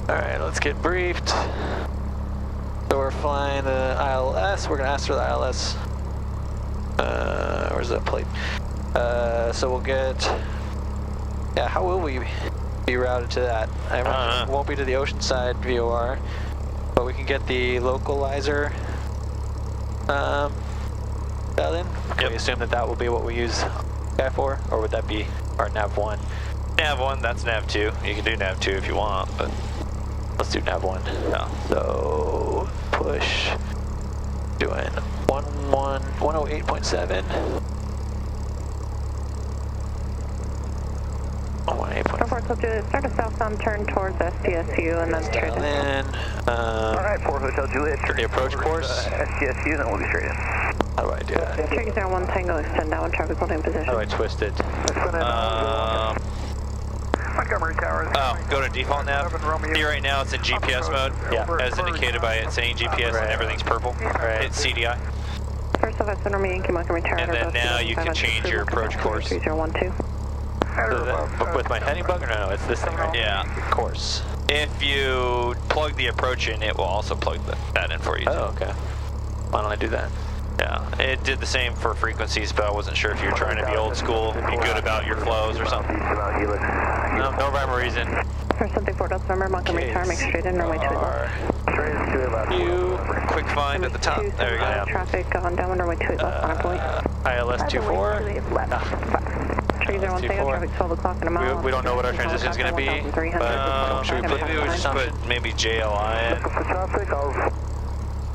Alright, let's get briefed. So we're flying the ILS. We're going to ask for the ILS. Where's that plate? So we'll get... Yeah, how will we be routed to that? I imagine it won't be to the Oceanside VOR, but we can get the localizer dialed in. Can we assume that that will be what we use Sky for, or would that be our nav 1? Nav 1, that's nav 2. You can do nav 2 if you want, but let's do nav 1. Yeah. So push, doing 108.7. 118.7. Start a southbound turn towards SDSU and then straight in. Alright, 4 Hotel Juliet. For the approach course? SDSU, then we'll be straight in. How do I do that? Cherokee 01 Tango, extend down, traffic holding position. How do I twist it? Montgomery Towers. Oh, go to default nav. See right now it's in GPS mode. Yeah. As indicated by it saying GPS and everything's purple. Hit CDI. First off, Center Yankee Montgomery Tower. And then now you can change your approach course. 3012. With my heading bug or no, it's this thing, right? Yeah. Course. If you plug the approach in, it will also plug that in for you. Oh, okay. Why don't I do that? Yeah, it did the same for frequencies, but I wasn't sure if you were trying to be old school, be good about your flows or something. No rhyme or reason. First something 4 Delta number, Montgomery Tower, make straight in, runway 28 left. You. Quick find at the top. There we go. Traffic on downwind, runway 28 left, on a point. ILS 24. Cherokee 01 Tango, traffic 12 o'clock in a mile. We don't know what our transition is going to be, but should we Maybe we just put maybe JLI in.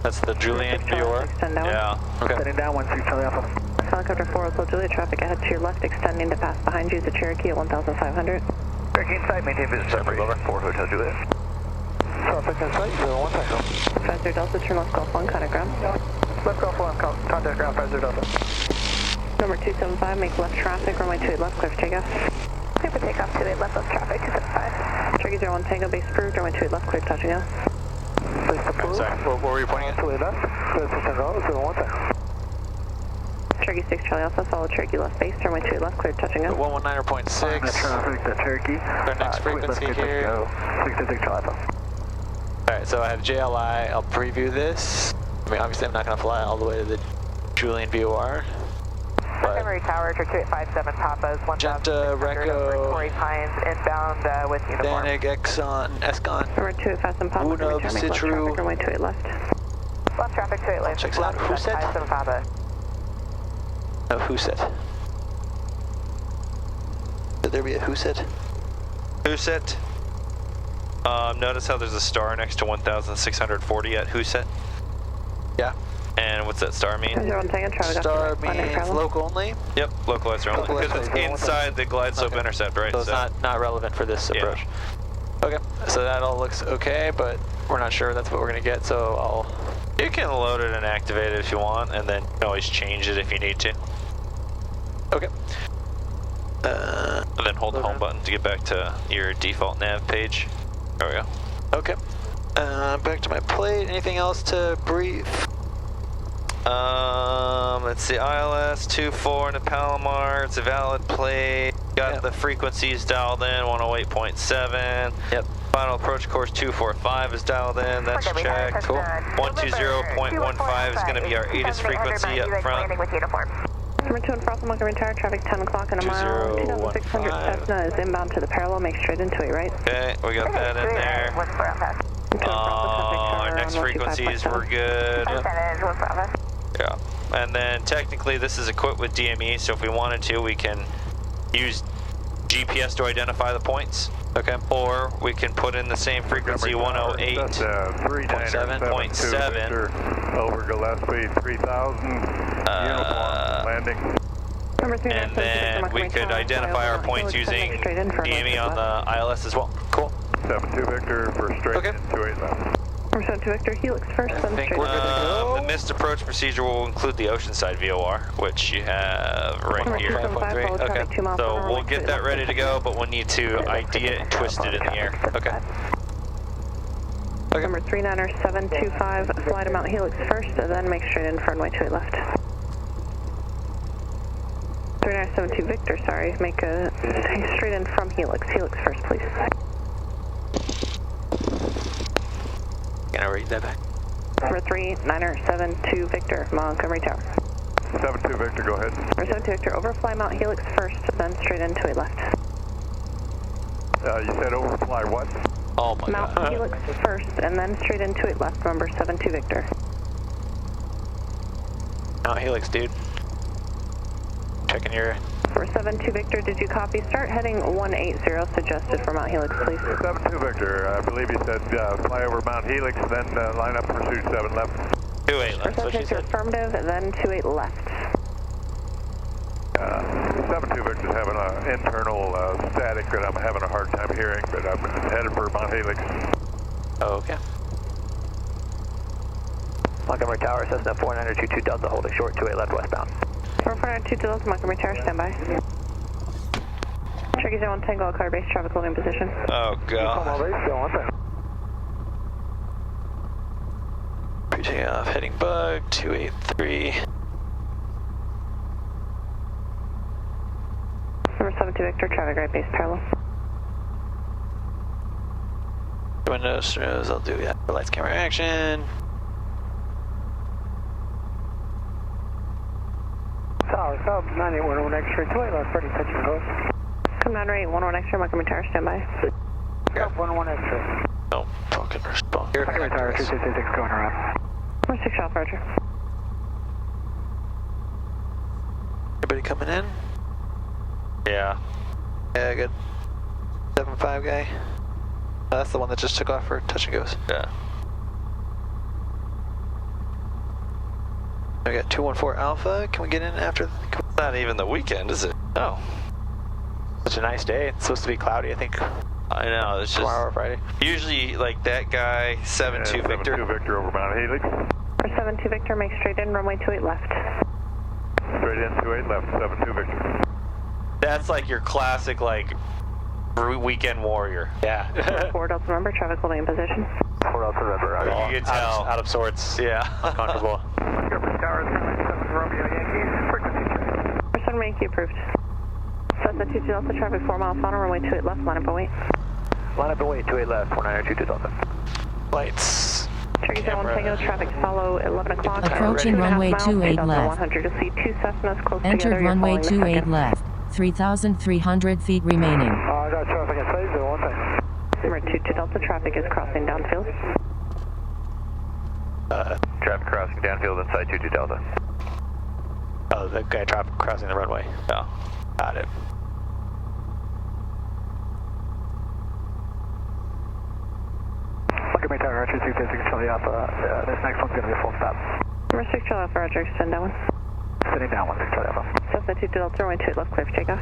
That's the Julian VOR? Yeah. Okay. Setting down 13 Charlie Alpha. Helicopter 4 Hotel Juliet, traffic ahead to your left, extending to pass behind you is a Cherokee at 1,500. Cherokee inside, maintain vision separation. 4 Hotel Juliet. Traffic inside, 01 Tango. 50 Delta, turn left Gulf 1, contact ground. Left Gulf 1, contact ground, 50 Delta. Number 275, make left traffic, runway 28 left, clear for takeoff. Clear for takeoff, 28 left, left traffic, 275. Cherokee 01 Tango, base approved, runway 28 left, clear touching us. Base approved. Sorry, what were you pointing at? 28 left, 01 Tango. Cherokee 6 Charlie Alpha, follow Cherokee left base, runway 28 left, clear touching us. 119.6. Traffic to Cherokee. Our next frequency here. 66 Charlie Alpha. Alright, so I have JLI. I'll preview this. I mean, obviously I'm not going to fly all the way to the Julian VOR. Montgomery Tower, 2857 Papa's 1,600 Reco, Corey Pines, inbound with uniform. Danig, Exxon, Escon. Number 257 Papa, Uno, make left Citru. traffic, runway 28 left. Left traffic, 28 left. Check it out. Who said? 57 Papa. No, who said? Should there be a who said? Huset. Notice how there's a star next to 1,640 at Huset? Yeah. And what's that star mean? Star means local only? Yep, localizer only. Because it's inside the glide slope intercept, right? So it's not relevant for this approach. Okay, so that all looks okay, but we're not sure that's what we're going to get, so I'll... You can load it and activate it if you want, and then you can always change it if you need to. Okay. And then hold the home button to get back to your default nav page. There we go. Okay. Back to my plate. Anything else to brief? Let's see, ILS 24 into Palomar, it's a valid plate. Got the frequencies dialed in, 108.7. Yep. Final approach course 245 is dialed in, that's checked. Cool. 120.15 is going to be our ATIS frequency up front. Number 2 in Frost, Montgomery Tower, traffic 10 o'clock in a mile. 2600 Cessna is inbound to the parallel, make straight into it, right? Okay, we got that in there. Our next frequencies were good. Yeah, and then technically this is equipped with DME, so if we wanted to, we can use GPS to identify the points. Okay. Or we can put in the same frequency, 108.7. Over Gillespie, 3000. Uniform landing. And then we could identify our points using DME on the ILS as well. Cool. 72 Victor for straight in 28 left. Number 72 Victor, Helix first, then straight. We're good to go. The missed approach procedure will include the Oceanside VOR, which you have right here. Okay, so we'll get that ready to go, but we'll need to ID it and twist it in the air. Okay. Number 39725, fly to Mount Helix first, then make straight in for runway 28 left. 3972 Victor, sorry, make a straight in from Helix. Helix first, please. read that back. Number 3, Niner 72 Victor, Montgomery Tower. 72 Victor, go ahead. Number 72 Victor, overfly Mount Helix first, then straight into a left. You said overfly what? Oh my Mount god. Helix first, and then straight into it left, number 72 Victor. Mount Helix, dude. Checking your... For 72 Victor, did you copy? Start heading 180 suggested for Mount Helix, please. 72 Victor, I believe you said fly over Mount Helix, then line up for 27 left. 28 left, that's what she said. Affirmative, then 28 left. 72 Victor's having an internal static that I'm having a hard time hearing, but I'm headed for Mount Helix. Okay. Montgomery Tower, Cessna 4922 Delta, holding short, 28 left westbound. 442 Delta, Montgomery Tower, standby. Tricky 01 Tango, car base, traffic holding position. Oh god. Pre-taking off, heading bug, 283. Number 72 Victor, traffic right base, parallel. Windows, I'll do that. Lights, camera, action. Tower, sub 9811 X-ray, 28 left, ready, touch and go. Come down right, 11 X-ray, Montgomery Tower, standby. Sub 11 X-ray. No fucking response. Montgomery Tower, 266 going around. Number 6 Alpha, Roger. Everybody coming in? Yeah. Yeah, good. 7-5 guy. Oh, that's the one that just took off for touch and goes. Yeah. We got 214 Alpha. Can we get in after? Not even the weekend, is it? Oh. Such a nice day. It's supposed to be cloudy, I think. I know, it's just... Tomorrow or Friday. Usually, like, that guy, 7-2 Victor. 72 Victor over Mount Helix. For 72 Victor, make straight in, runway 28 left. Straight in, 28 left, 72 Victor. That's like your classic, like, weekend warrior. Yeah. 4 Delta number, traffic holding in position. 4 Delta River, You can tell. Out of sorts. Yeah. Uncomfortable. Montgomery Tower, 7 Romeo Yankee, frequency check. For 7 Yankee approved. Cessna 22 Delta, traffic 4 miles final, runway 28 left, line up and wait. Line up and wait, 28 left, 4922 Delta. Lights. Turkey 1 Tango, traffic follow 11 o'clock. Approaching runway 28 left. 100 to see 2 Cessnas close Entered together. runway 28 left. 3,300 feet remaining. I got traffic in sight, 01 thing. Number 22 Delta, traffic is crossing downfield. Traffic crossing downfield inside 22 Delta. Oh, the guy crossing the runway. Yeah. Got it. Montgomery Tower, Roger 256, Charlie Alpha. This next one's going to be a full stop. Number 6 Charlie Alpha, Roger, extend down one. Sitting down, 16 Charlie Alpha. Cessna 22 Delta, runway 28 left, clear for takeoff.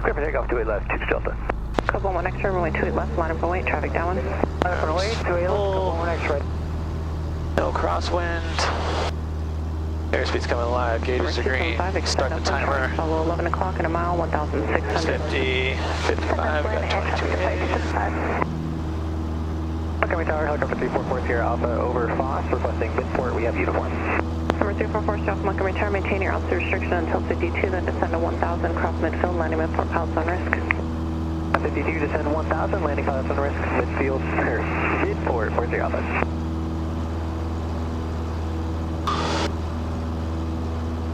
Clear for takeoff, 28 left, 22 Delta. Couple 1 X-ray, runway 28 left, line up and wait, traffic down one. Line up and wait, 28 left, couple 1 X-ray. No crosswind. Airspeed's coming alive. Gauges are green. Start the timer. Follow 11 o'clock in a mile, 1,600. 50, 55, we got 22. Montgomery Tower, helicopter 344 Sierra Alpha over Foss, requesting midport, we have uniform. Number 344 South Montgomery Tower, maintain your altitude restriction until 52, then descend to 1,000, cross midfield, landing midport, pilots on risk. 52, descend 1,000, landing pilots on risk, midfield, midport, 40 Alpha.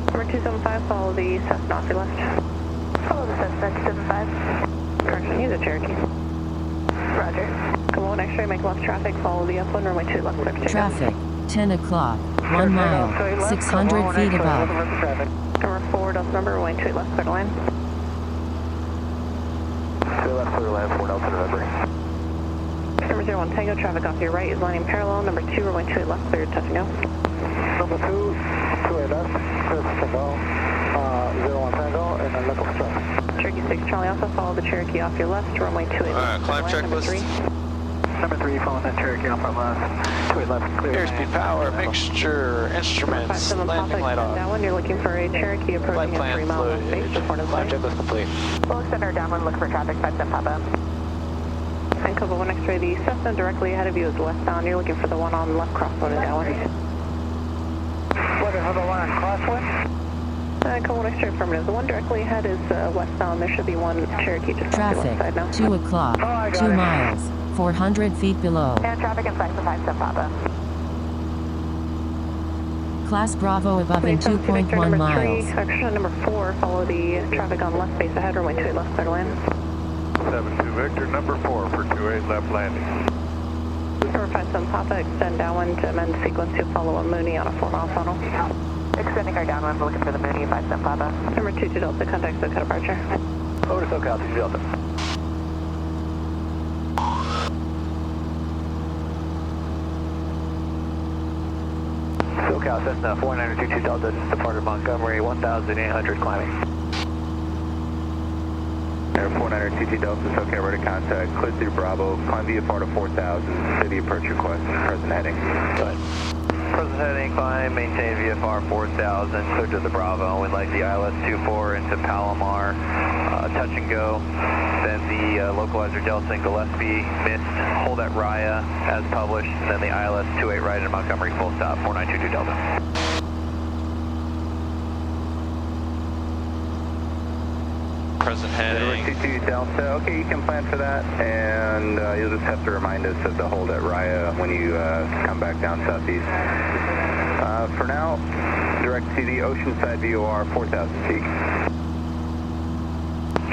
Number 275, follow the Cessna off your left. Follow the Cessna 275. Correction, use a Cherokee. Roger. Come on, X-ray, make left traffic, follow the upwind, runway 2 left, clear for takeoff. Traffic, 10 o'clock, 1 mile, 600 feet above. Number 4, Delta number, runway 2 left, clear to land. 2 left, clear land, 4 Delta November. Number 01 Tango, traffic off your right is lining parallel. Number 2, runway 2 left, clear to touch and go. Number 2, 28 left, clear for go. 01 Tango, and then local traffic. Cherokee 6 Charlie Alpha, follow the Cherokee off your left, runway 2 left. Alright, climb Number checklist. 3. Number 3, following that Cherokee off our left. 28 left, clear. Airspeed, power, mixture, instruments, 57 landing Papa, light extend off. that one. You're looking for a Cherokee Flight approaching at 3 plan miles on base. Report is flight light. checklist complete. We'll extend our downwind, look for traffic, 57 Papa. And Copa 1 X-ray, the Cessna directly ahead of you is westbound. You're looking for the one on left crosswind in downwind. What, another one on crosswind? Copa 1 X-ray, affirmative. The one directly ahead is westbound. There should be one Cherokee just off the left Traffic, side now. 2 o'clock, 2 miles, 400 feet below. And traffic in sight for 57 Papa. Class Bravo above in 2.1 miles. Action number 4, follow the traffic on left base ahead, runway 28 left, clear to land. 72 Victor, number 4 for 28 left landing. Number 57 Papa, extend downwind to amend sequence to follow a Mooney on a 4-mile funnel. Extending our downwind, we're looking for the Mooney, 57 Papa. Number 22 Delta, contact SoCal departure. Over to SoCal, 2 Delta. SoCal, Cessna 4922 Delta, just departed Montgomery, 1,800 climbing. Air 4922 Delta, SoCal, ready to contact, clear through Bravo, climb VFR to 4,000, city approach request, present heading. Go ahead. Present heading, climb, maintain VFR 4,000, clear to the Bravo. We'd like the ILS 24 into Palomar, touch and go. Then the localizer Delta and Gillespie, missed, hold at Raya as published. And then the ILS 28 right in Montgomery, full stop, 4922 Delta. Present heading. 22 Delta, okay, you can plan for that, and you'll just have to remind us of the hold at Raya when you come back down southeast. For now, direct to the Oceanside VOR, 4,000 feet.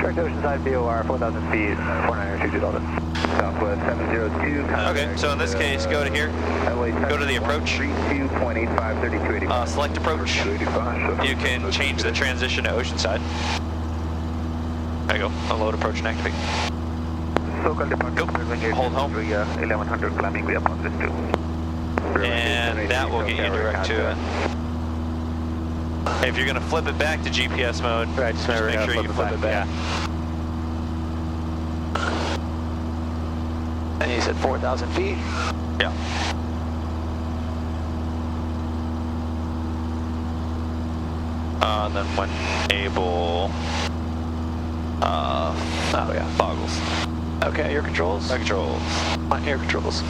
Direct Oceanside VOR, 4,000 feet, 4922 Delta. Southwest 702. Okay, so in this case, go to here. Go to the approach. 32.85, Select approach. You can change the transition to Oceanside. There you go. Unload approach and activate. SoCal departure. Go. Hold home. 1100 climbing, we upon this too. And that will get you direct to it. If you're going to flip it back to GPS mode, Right, just remember make to sure you flip it back. And you said 4,000 feet? Yeah. And then when able, oh yeah, Foggles. Okay, air controls? Air controls. My air controls.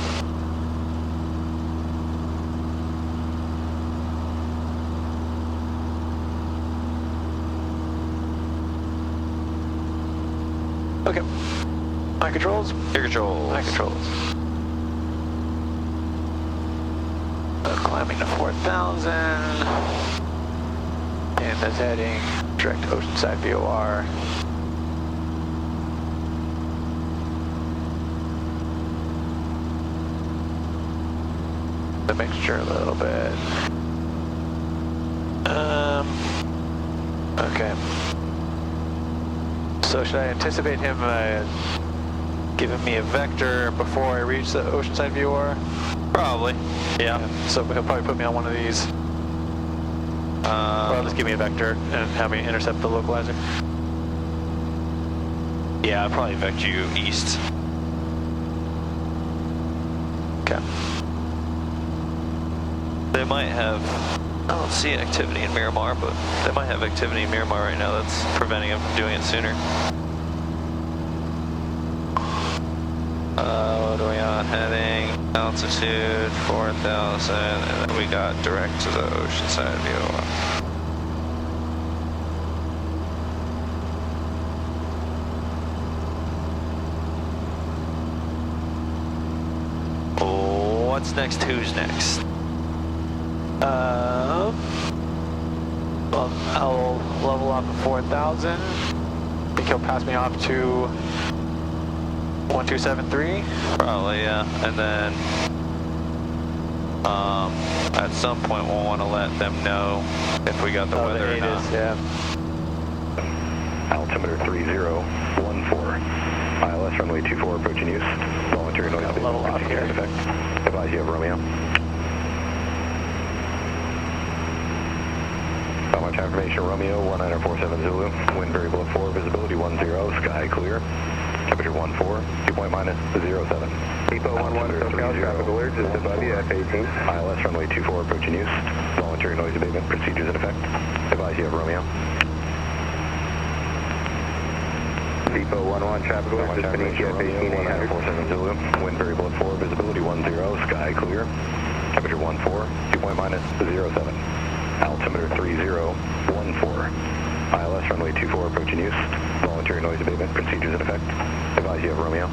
Okay. My controls? Air controls. My controls. Climbing to 4,000. And that's heading direct to Oceanside VOR. The mixture a little bit. Okay. So should I anticipate him giving me a vector before I reach the Oceanside VOR? Probably. Yeah. So he'll probably put me on one of these. Or I'll just give me a vector and have me intercept the localizer. Yeah, I'll probably vector you east. Okay. They might have, I don't see activity in Miramar, but they might have activity in Miramar right now that's preventing them from doing it sooner. What are we on? Heading, altitude, 4,000, and then we got direct to the Oceanside VOR. What's next? Who's next? Well, I'll level up at 4,000. I think he'll pass me off to 1273. Probably, yeah. And then at some point we'll want to let them know if we got the weather or not. Yeah. Altimeter 3014. ILS runway 24 approaching use. Voluntary noise abatement. Level up here. Effect. Advise you have Romeo. Much information, Romeo 1947 Zulu. Wind variable at 4, visibility 10, sky clear. Temperature 14, dew point minus 07. Depot 11, SoCal, traffic alert, just above you, F-18. ILS runway 24 approaching use. Voluntary noise abatement procedures in effect. Advise you have Romeo. Depot 11, traffic alert, just beneath you, F-18, 1947 Zulu. Wind variable at 4, visibility 10, sky clear. Temperature 14, dew point minus 07. Altimeter 3014. ILS runway 24 approaching use. Voluntary noise abatement procedures in effect. Advise you have Romeo.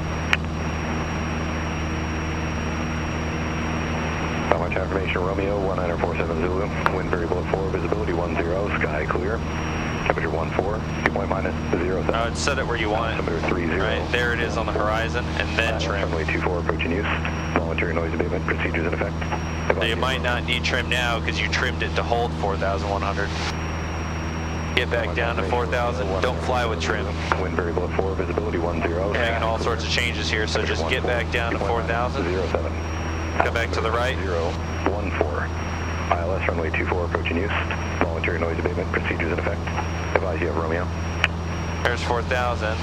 Launch affirmation Romeo 1947 Zulu. Wind variable at 4, visibility 10, sky clear. Temperature 14, dew point minus 07. I would set it where you want it. Altimeter 30. Right, there it is on the horizon, and then trim. Runway 24 approaching use. Voluntary noise abatement procedures in effect. So you might not need trim now because you trimmed it to hold 4,100. Get back down to 4,000. Don't fly with trim. Wind variable at 4, visibility 10. Making all sorts of changes here, so just get back down to 4,000. 07. Come back to the right. 014. ILS runway 24 approaching use. Voluntary noise abatement procedures in effect. Advise you have Romeo. There's 4,000.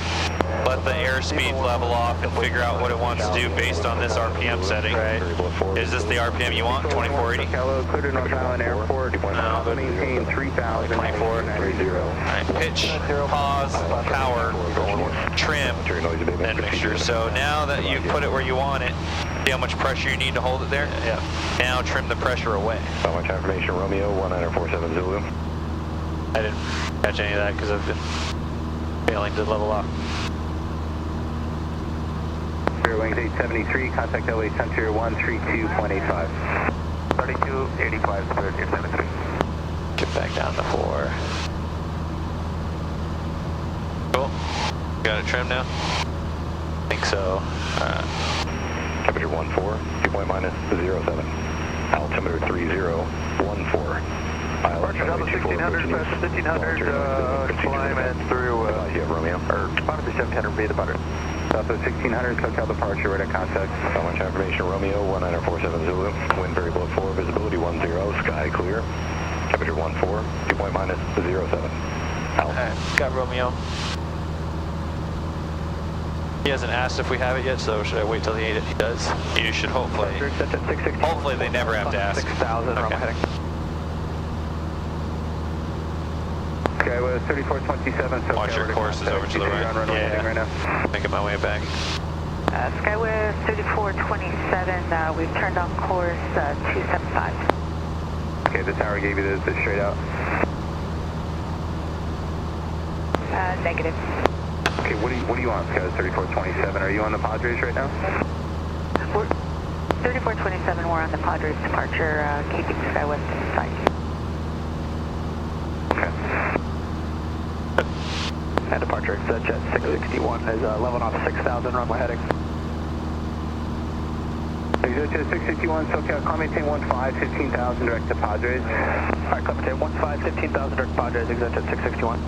Let the airspeed level off and figure out what it wants to do based on this RPM setting. Right. Is this the RPM you want? 2480? Hello, clear to North Island Airport. No. Maintain 3,000. 24. Alright, pitch, pause, power, trim, and mixture. So now that you've put it where you want it, see how much pressure you need to hold it there? Yeah. Now trim the pressure away. How much affirmation Romeo 1947 Zulu? I didn't catch any of that because I've been failing to level off. Rear wings 873, contact LA Center 132.85. 3285, cleared 873. Get back down to 4. Cool. Got it trimmed now? I think so. Temperature 14, dew point minus 07. Altimeter 3014. Departure down to 1600, past 1500, climb and through, you have Romeo? Or bottom of 1700, be the butter. Southwest 1600, SoCal departure, right at contact. How much affirmation Romeo 1947 Zulu. Wind variable at 4, visibility 10, sky clear. Temperature 14, dew point minus 07. Alright, got Romeo. He hasn't asked if we have it yet, so should I wait till he does? You should hopefully. Hopefully they never have to ask. 6,000, okay. heading. Okay, well, 3427, SoCal. Watch your courses over to the right. Yeah, right now. Making my way back. Skyway 3427, we've turned on course 275. Okay, the tower gave you the straight out. Negative. Okay, what do you want, Skyway 3427? Are you on the Padres right now? We're 3427, we're on the Padres departure, keeping Skywest in sight. Okay. And departure exit jet 661 is leveling off 6,000 runway heading. Exit jet 661, SoCal, climb maintain 15, 15,000 direct to Padres. Alright, climb maintain 15, 15,000 direct to Padres, exit jet 661.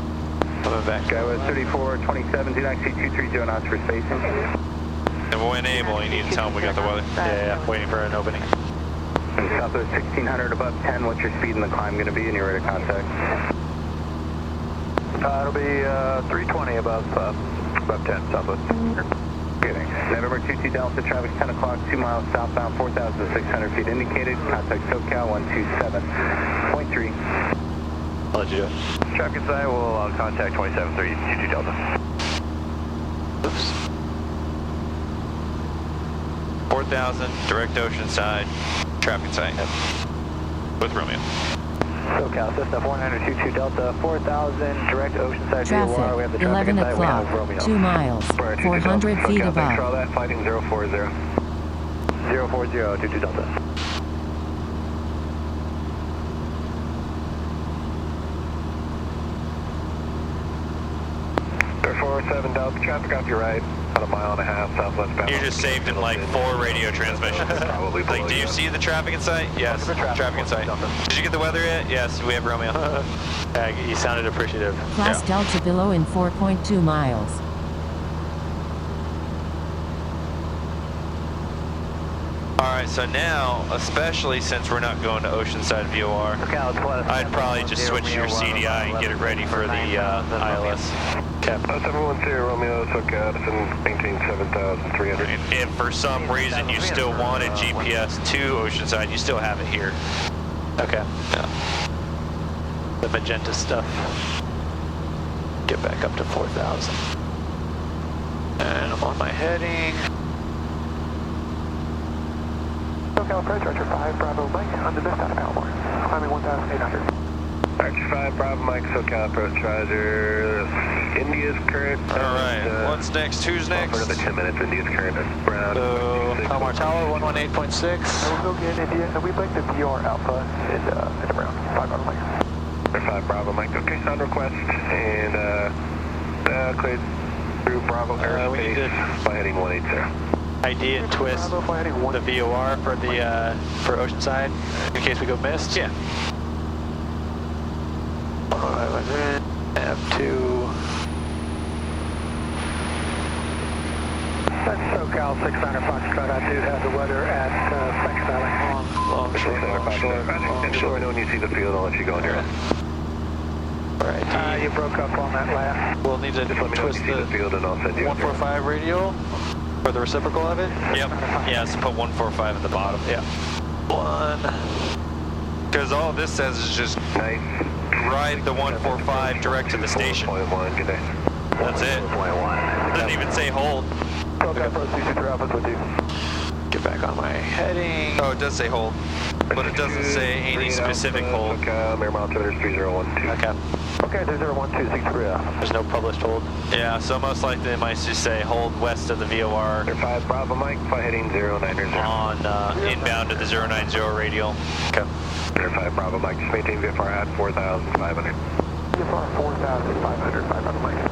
Coming back. Skyway 3427, do not exceed 230 knots for spacing. And when able, you need to tell them we got the weather. Yeah, waiting for an opening. And Southwest 1600 above 10, what's your speed in the climb going to be, and you're ready to contact? It'll be 320 above 10, Southwest. Okay, thanks. November 22 Delta, traffic 10 o'clock, 2 miles southbound, 4,600 feet indicated. Contact SoCal 127.3. I'll let you do it. Traffic inside, we'll contact 2732 Delta. Oops. 4,000, direct oceanside, traffic site. With Romeo. SoCal, Cessna 4922 Delta, 4,000, direct oceanside Traffic, VOR. We have the traffic 11 inside, we have o'clock, Romeo. 2 miles, 400 feet Thanks for all above. that, fighting 040. 040, 22 Delta. Air 407 Delta, traffic off your right, about 1.5 miles southwest bound. You're just saved in like 4 radio transmissions. Probably Like, do you see the traffic in sight? Yes, traffic in sight. Did you get the weather yet? Yes, we have Romeo. He sounded appreciative. Class Delta below in 4.2 miles. Alright, so now, especially since we're not going to Oceanside VOR, I'd probably just switch your CDI and get it ready for the ILS. Cap. 710 Romeo, SoCal, maintain 7,300. If for some reason you still wanted GPS to Oceanside, you still have it here. Okay. Yeah. The magenta stuff. Get back up to 4,000. And I'm on my heading. SoCal approach, Archer 5, Bravo Mike, on the best out of Palomar, climbing 1,800. Archer 5, Bravo Mike, SoCal approach, Roger. India's current. Alright, what's next? Who's next? For another 10 minutes, India's current is brown. So, Palomar Tower, 118.6. We'll go get India, and we'd like the VR Alpha and around 5 Bravo Mike. They're 5 Bravo Mike, okay, on request, and cleared through Bravo we need airspace to by heading 180. ID and twist the VOR for the for Oceanside in case we go missed. Yeah. F2. That's SoCal 600 Foxtrot. I do have the weather at Franks Valley. Long shore. When you see the field, I'll let you go in here. Alright, you broke up on that last. we'll need to Just let me know when twist you see the field, and I'll send you 145 radial for the reciprocal of it. Yep. Yeah, so put 145 at the bottom. Yeah. 1. Because all this says is just Nice. ride the 145 direct to the station. 4.1, good day. That's it. 4.1. Doesn't even say hold. SoCal Pro 223 Alpha's with you. Get back on my heading. Oh, it does say hold. But it doesn't say any specific hold. Air altimeter is 3012. Okay. Okay, 301263 Alpha. There's no published hold. Yeah, so most likely they might just say hold west of the VOR They're 5 Bravo Mike, fly heading 090. on inbound to the 090 radial. Okay. They're 5 Bravo Mike, just maintain VFR at 4,500. VFR 4,500, 5 Bravo Mike.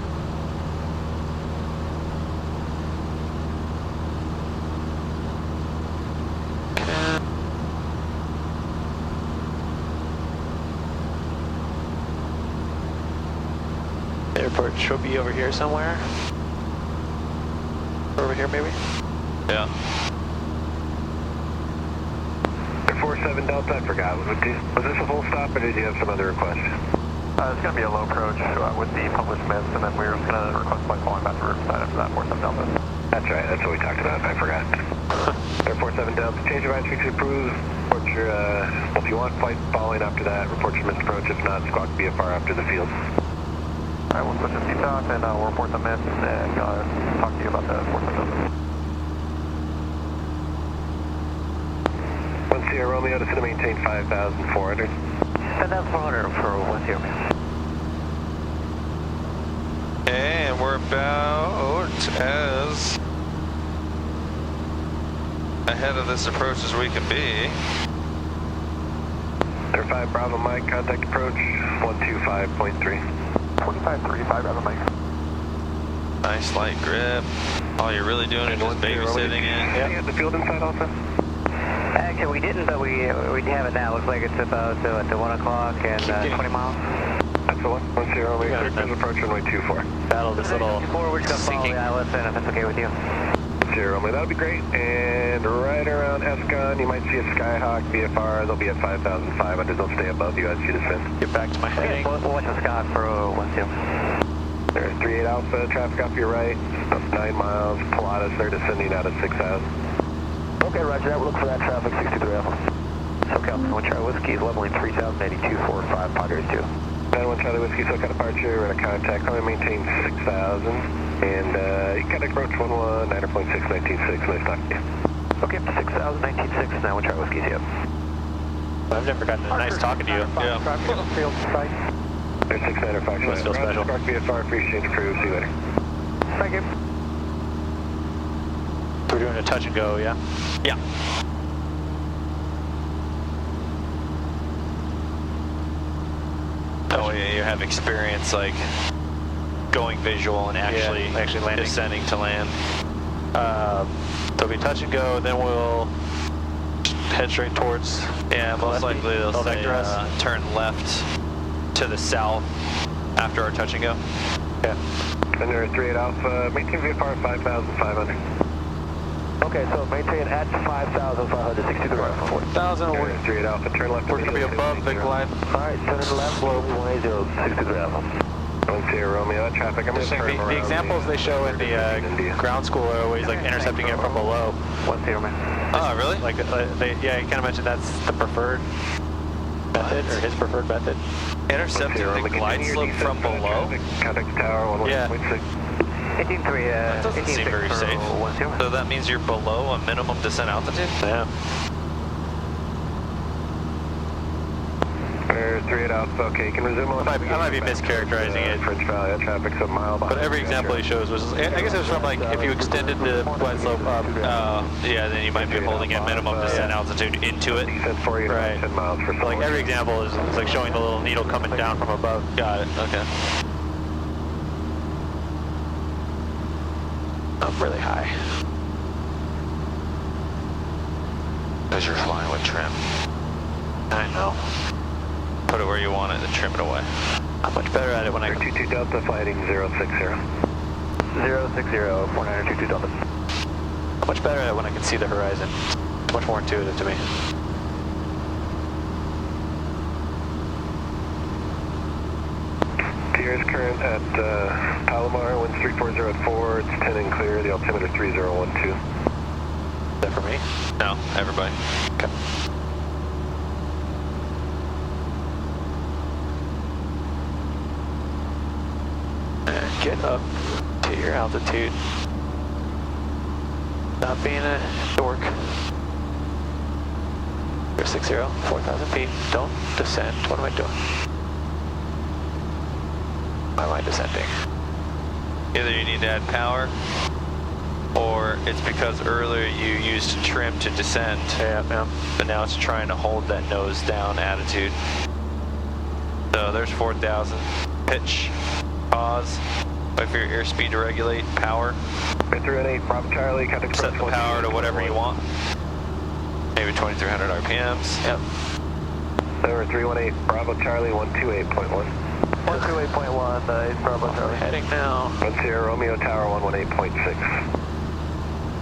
Airport should be over here somewhere. Over here, maybe? Yeah. They're 47 Delta, I forgot. Was this a full stop, or did you have some other requests? It's going to be a low approach with the published mist, and then we're just going to request flight following back to Riverside after that, 47 Delta. That's right, that's what we talked about, I forgot. They're 47 Delta, change of attitude approved. Report your, well, if you want flight following after that, report your missed approach. If not, squawk VFR after the field. Alright, we'll switch to CTOC, and we'll report the mist, and talk to you about the 47 Delta. 1 Sierra Romeo, just going to maintain 5,400. 10,400 for 1 Sierra. And we're about as ahead of this approach as we can be. They're 5 Bravo Mike, contact approach 125.3. 25.3, 5 Bravo Mike. Nice light grip. All you're really doing is just babysitting it. Yeah. You have the field inside also? Actually, we didn't, but we have it now. Looks like it's about at 1 o'clock and 20 miles. That's the one. 1 Sierra Romeo, clear approach runway 24. Battle this little We're just going to follow the ILS in, if that's okay with you. Sierra Romeo, that would be great. And right around Escon, you might see a Skyhawk VFR. They'll be at 5,500. They'll stay above you as you descend. get back to my heading. We'll watch the Scott for 1 Sierra. There's 38 Alpha, traffic off your right, up 9 miles. Pilatus, they're descending out of 6,000. Okay, roger that. We'll look for that traffic, 63 Alpha. SoCal 1 Charlie Whiskey is leveling 3,082.45, Padres 2. 91 Charlie Whiskey, SoCal departure, we're at a contact, only maintain 6,000. And you contact approach 11, 9.6, 19.6, nice talking to you. Okay, 6,000, 19.6, now 1 Charlie Whiskey's here. I've never gotten a nice talking to you. Yeah. Field site. There's 6,900 Fox. Must feel special. Spark VFR, appreciate the crew, see you later. Thank you. We're doing a touch and go, yeah? Yeah. Oh yeah, you have experience like going visual and actually landing. descending to land. There'll be touch and go, then we'll head straight towards. Yeah, most likely they'll say vector us. turn left to the south after our touch and go. Okay. And they're 38 Alpha, maintain VFR 5,500. Okay, so maintain at 5,560 the right. 4,000. Okay, 38 Alpha, turn left. We're going to be above Big Glide. Alright, turn left, slope 180, 63 Alpha. 1 Sierra Romeo, that traffic, I'm going to turn around. The examples they show in the ground school are always like intercepting it from below. 1 Sierra, man. Oh, really? Like, yeah, you kind of mentioned that's the prepreferred method, or his preferred method. Intercepting the glide slope from below? Contact tower, 11.6. Yeah. 18.3, That doesn't seem very safe. 1 Sierra. So that means you're below a minimum descent altitude? Yeah. Center 38 Alpha, okay, can resume on. I might be mischaracterizing it. French Valley, traffic's a mile behind. But every example he shows was, I guess it was from like, if you extended the glide slope up, yeah, then you might be holding at minimum descent altitude into it. Right. 10 miles per Like every example is like showing the little needle coming down from above. Got it, okay. I'm really high. Because you're flying with trim. I know. Put it where you want it and trim it away. I'm much better at it when I... 22 Delta fighting 060. 060, 4922 Delta. I'm much better at it when I can see the horizon. It's much more intuitive to me. Pierce current at Palomar, winds 340 at 4, it's 10 and clear, the altimeter 3012. Is that for me? No, everybody. Okay. And get up to your altitude. Stop being a dork. 060, 4,000 feet. Don't descend. What am I doing? Why am I descending? Either you need to add power, or it's because earlier you used trim to descend. Yeah. But now it's trying to hold that nose down attitude. So there's 4,000. Pitch, pause, wait for your airspeed to regulate, power. Bit through an 8, Bravo Charlie, contact Set the power to whatever you want. Maybe 2,300 RPMs. Yep. Over 318, Bravo Charlie 128.1. 128.1, it's Bravo Charlie. Heading now. 10 Romeo Tower 118.6.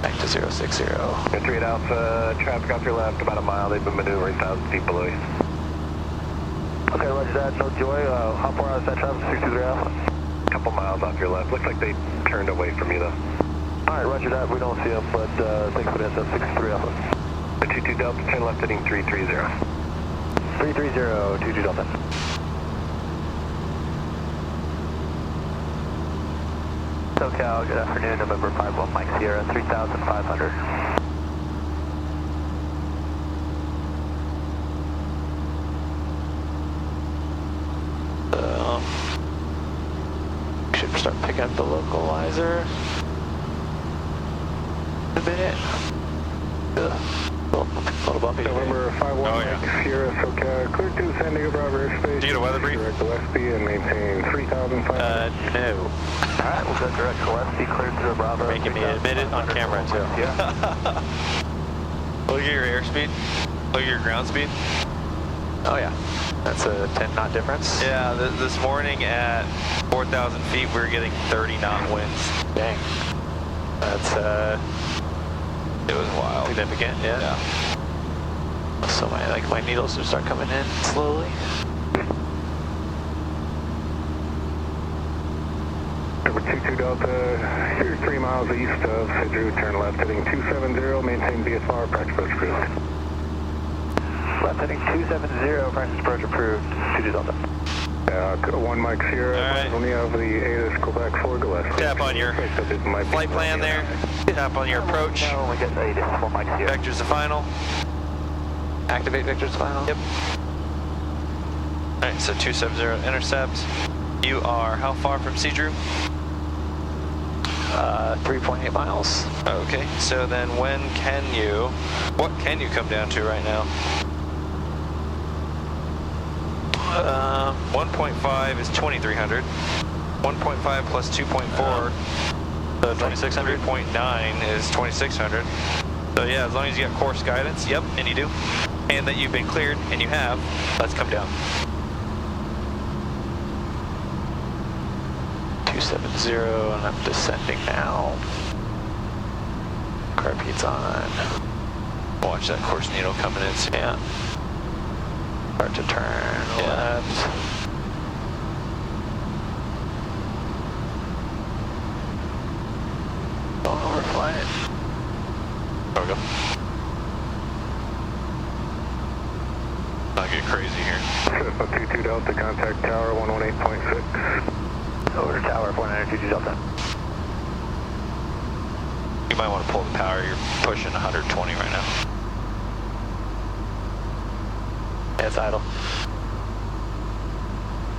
Back to 060. 38 Alpha, traffic off your left, about a mile. They've been maneuvering 1,000 feet below you. Okay, roger that. No joy. How far out is that traffic? 63 Alpha? A couple miles off your left. Looks like they turned away from you, though. All right, roger that. We don't see them, but thanks for the SS 63 Alpha. 22 Delta, turn left heading 330. 330, 22 Delta. SoCal, good afternoon, November 51 Mike Sierra, 3,500. Should start picking up the localizer. A minute. Little bumpy. November 51 Sierra, SoCal, clear to San Diego Bravo airspace. Do you get a weather brief? Direct Gillespie and maintain 3,500. No. Alright, we'll go direct Gillespie, clear to the Bravo. Making me admit it on camera too. Yeah. Look at your airspeed. Look at your ground speed. Oh yeah. That's a 10 knot difference. Yeah, this morning at 4,000 feet, we were getting 30 knot winds. Dang. That's it was wild. Significant, yeah. So my needles will start coming in slowly. Number 22 Delta, you're 3 miles east of Sidrew, turn left heading 270, maintain VFR, practice approach approved. Left heading 270, practice approach approved, 22 Delta. 1 Mike Sierra, right. only of the ATIS Quebec 4 Gillespie. Tap on your flight plan there. Tap on your approach. Now we get ATIS 4 Mike Sierra. Vectors to final. Activate vectors to final. Yep. Alright, so 270 intercept. You are how far from Seadrew? 3.8 miles. Okay, so then what can you come down to right now? 1.5 is 2,300. 1.5 plus 2.4, So 2,600. 3.9 is 2,600. So yeah, as long as you got course guidance, yep, and you do, and that you've been cleared, and you have, let's come down. 270, and I'm descending now. Carpeet's on. Watch that course needle coming in soon. Yeah. Start to turn left. Going over flight. There we go. Not get crazy here. Cessna 22 Delta, contact tower 118.6. Over to tower 4922 Delta. You might want to pull the power. You're pushing 120 right now. Yeah, it's idle.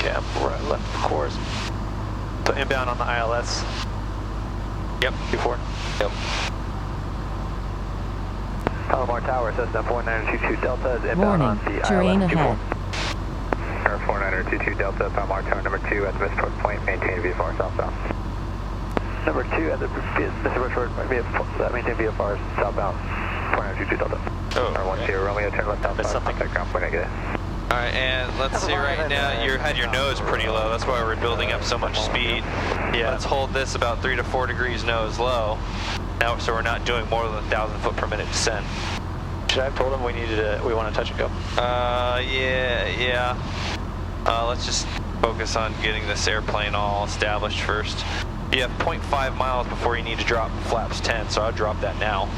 Yeah, right, left course. So inbound on the ILS. Yep. 24. Yep. Palomar Tower, Cessna 4922 Delta is inbound on the terrain ILS ahead. 4922 Delta, Palomar Tower number 2 at the Miss Approach Point, maintain VFR southbound. Number 2 at the Mr. Richard, maintain VFR southbound, 4922 Delta. Oh, R10 Romeo, turn left southbound, something. contact ground point negative. Alright, and let's see right now, you had your nose pretty low, that's why we're building up so much speed. Yeah. Let's hold this about 3 to 4 degrees nose low. Now, so we're not doing more than 1,000 foot per minute descent. Should I have told him we want to touch and go? Yeah. Let's just focus on getting this airplane all established first. You have 0.5 miles before you need to drop flaps 10, so I'll drop that now.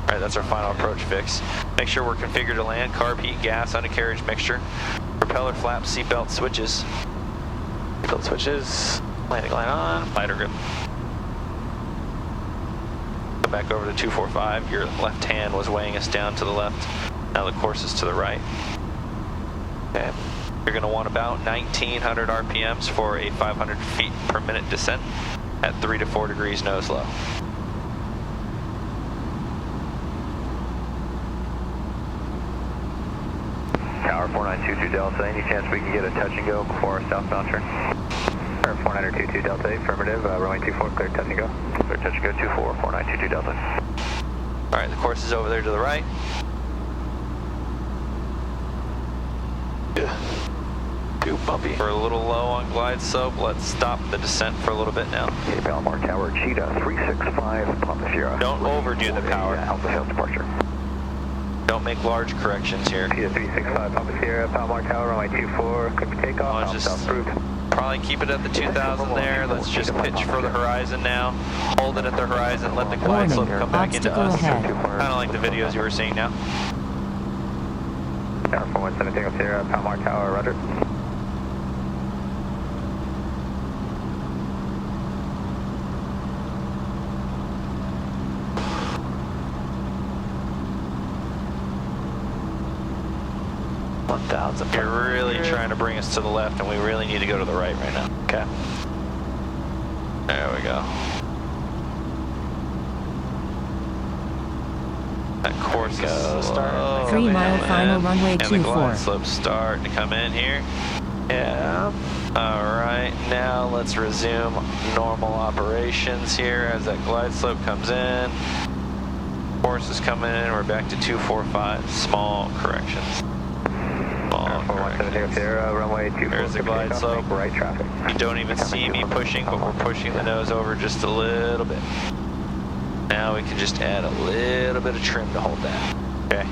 Alright, that's our final approach fix. Make sure we're configured to land, carb heat, gas, undercarriage mixture, propeller flaps, seatbelt switches. Seatbelt switches, landing line on, Lighter grip. Go back over to 245, your left hand was weighing us down to the left. Now the course is to the right. Okay. You're going to want about 1900 RPMs for a 500 feet per minute descent at 3 to 4 degrees nose low. Tower 4922 Delta, any chance we can get a touch and go before our southbound turn? Tower 4922 Delta, affirmative, runway 24, clear touch and go. Clear touch and go 24, 4922 Delta. Alright, the course is over there to the right. Too bumpy. We're a little low on glide slope. Let's stop the descent for a little bit now. Okay, Palomar Tower, Cheetah 365, Papa Sierra. Don't overdo the power. Alpha Hills departure. Don't make large corrections here. Cheetah 365, Papa Sierra, Palomar Tower, runway 24, clear for takeoff. Just probably keep it at the 2000 there. Let's just pitch for the horizon now. Hold it at the horizon. Let the glide slope come back into us. Kind of like the videos you were seeing now. Tower 4117 Sierra, Palomar Tower, roger. You're really trying to bring us to the left, and we really need to go to the right now. Okay. There we go. That course is start. 3 mile final runway 24. And the glide slope's starting to come in here. Yeah. Alright, now let's resume normal operations here as that glide slope comes in. Course is coming in, we're back to 245. Small corrections. Runway 24. There's the glide slope. Right traffic. You don't even see me pushing, but we're pushing the nose over just a little bit. Now we can just add a little bit of trim to hold that. Okay.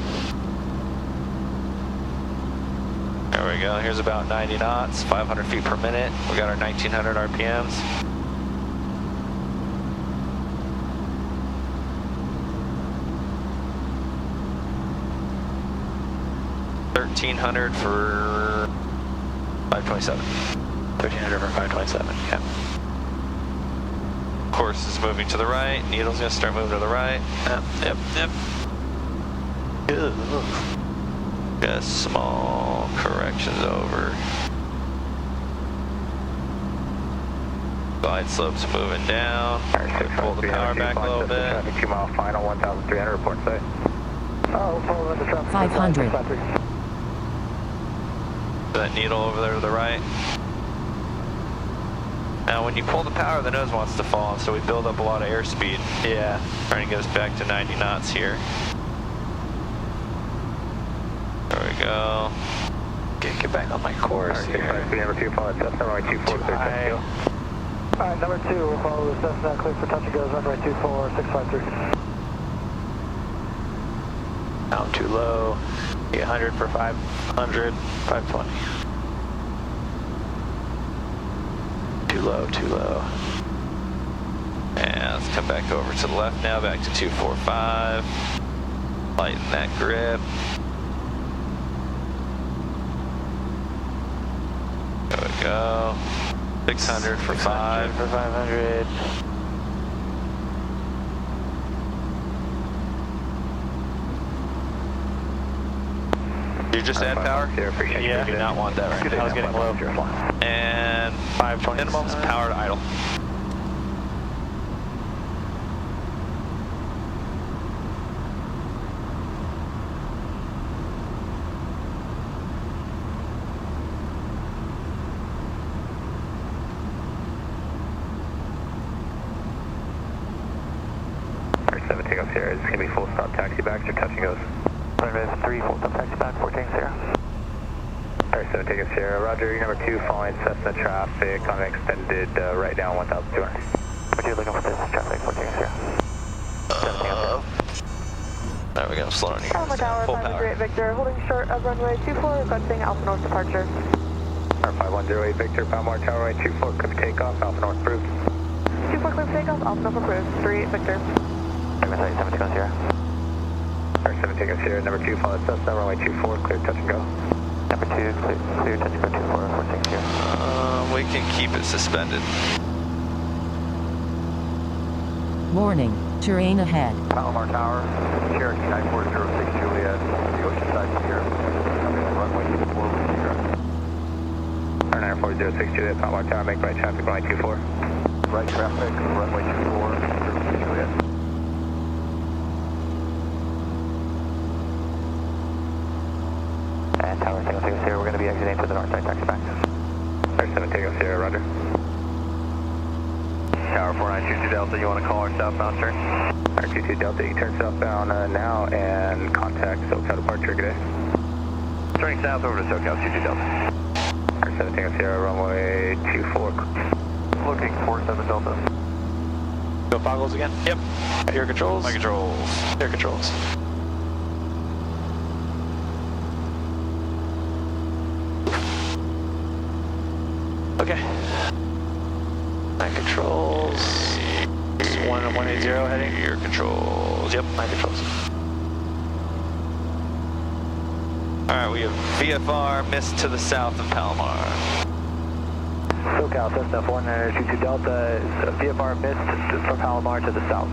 There we go. Here's about 90 knots, 500 feet per minute. We got our 1900 RPMs. $1,300 for 527. 1300 for 527. Yeah. Course is moving to the right. Needle's gonna start moving to the right. Yep. Just small corrections over. Glide slope's moving down. Pull the power back a little bit. Traffic 2 mile final, 1,300 report say. 500. That needle over there to the right. Now when you pull the power, the nose wants to fall, so we build up a lot of airspeed. Yeah. Trying to get us back to 90 knots here. There we go. Get back on my course here. Number 2, follow Cessna, runway 24, clear touch and go. Alright, number 2, we'll follow the Cessna, clear for touch and goes, runway 24, 653. Down too low. 800 for 500, 520. Too low. And let's come back over to the left now, back to 245. Lighten that grip. There we go. 600 for 5. For 500. You just add power? Yeah. I do not want that right now. I was getting low. And 520. minimums, power to idle. Takeoff Sierra, it's going to be full stop taxi back to touch and goes. Runway 3, full stop taxi back, 14 Sierra. Alright, 7 Takeoff Sierra, roger, number 2, following Cessna traffic on an extended right down 1,200. What are you looking for this traffic, 14 Sierra? 7 Takeoff Sierra. Alright, we're going to slow down again. Palomar Tower, Full 508 Victor, holding short of runway 24, requesting Alpha North departure. 5108 Victor, Palomar Tower, runway 24, clear takeoff, Alpha North approved. 24 clear takeoff, Alpha North approved, 38 Victor. 7 Takeoff Sierra. Alright, 7 Takeoff Sierra, number 2, follow Cessna, runway 24, clear touch and go. Number 2, clear touch and go 24, 14 Sierra. We can keep it suspended. Warning, terrain ahead. Palomar Tower, Cherokee 9406 Juliet, the Oceanside Sierra. Coming on runway 24, Sierra. 9406 Juliet, Palomar Tower, make right traffic, runway 24. Right traffic, runway 24, Juliet. And Tower Single Sierra, we're going to be exiting to the north side, taxi back. Alright, 7 Takeoff Sierra, roger. Tower 4922 Delta, you want to call our southbound turn? Alright, 22 Delta, you turn southbound now and contact SoCal departure, good day. Turning south over to SoCal, 22 Delta. Alright, 7 Takeoff Sierra, runway 24. Looking 47 Delta. Go Foggles again? Yep. Air controls? My controls. Air controls. Okay. My controls. 180 heading. Your controls. Yep. My controls. Alright, we have VFR missed to the south of Palomar. SoCal, Cessna 4922 Delta, VFR missed from Palomar to the south.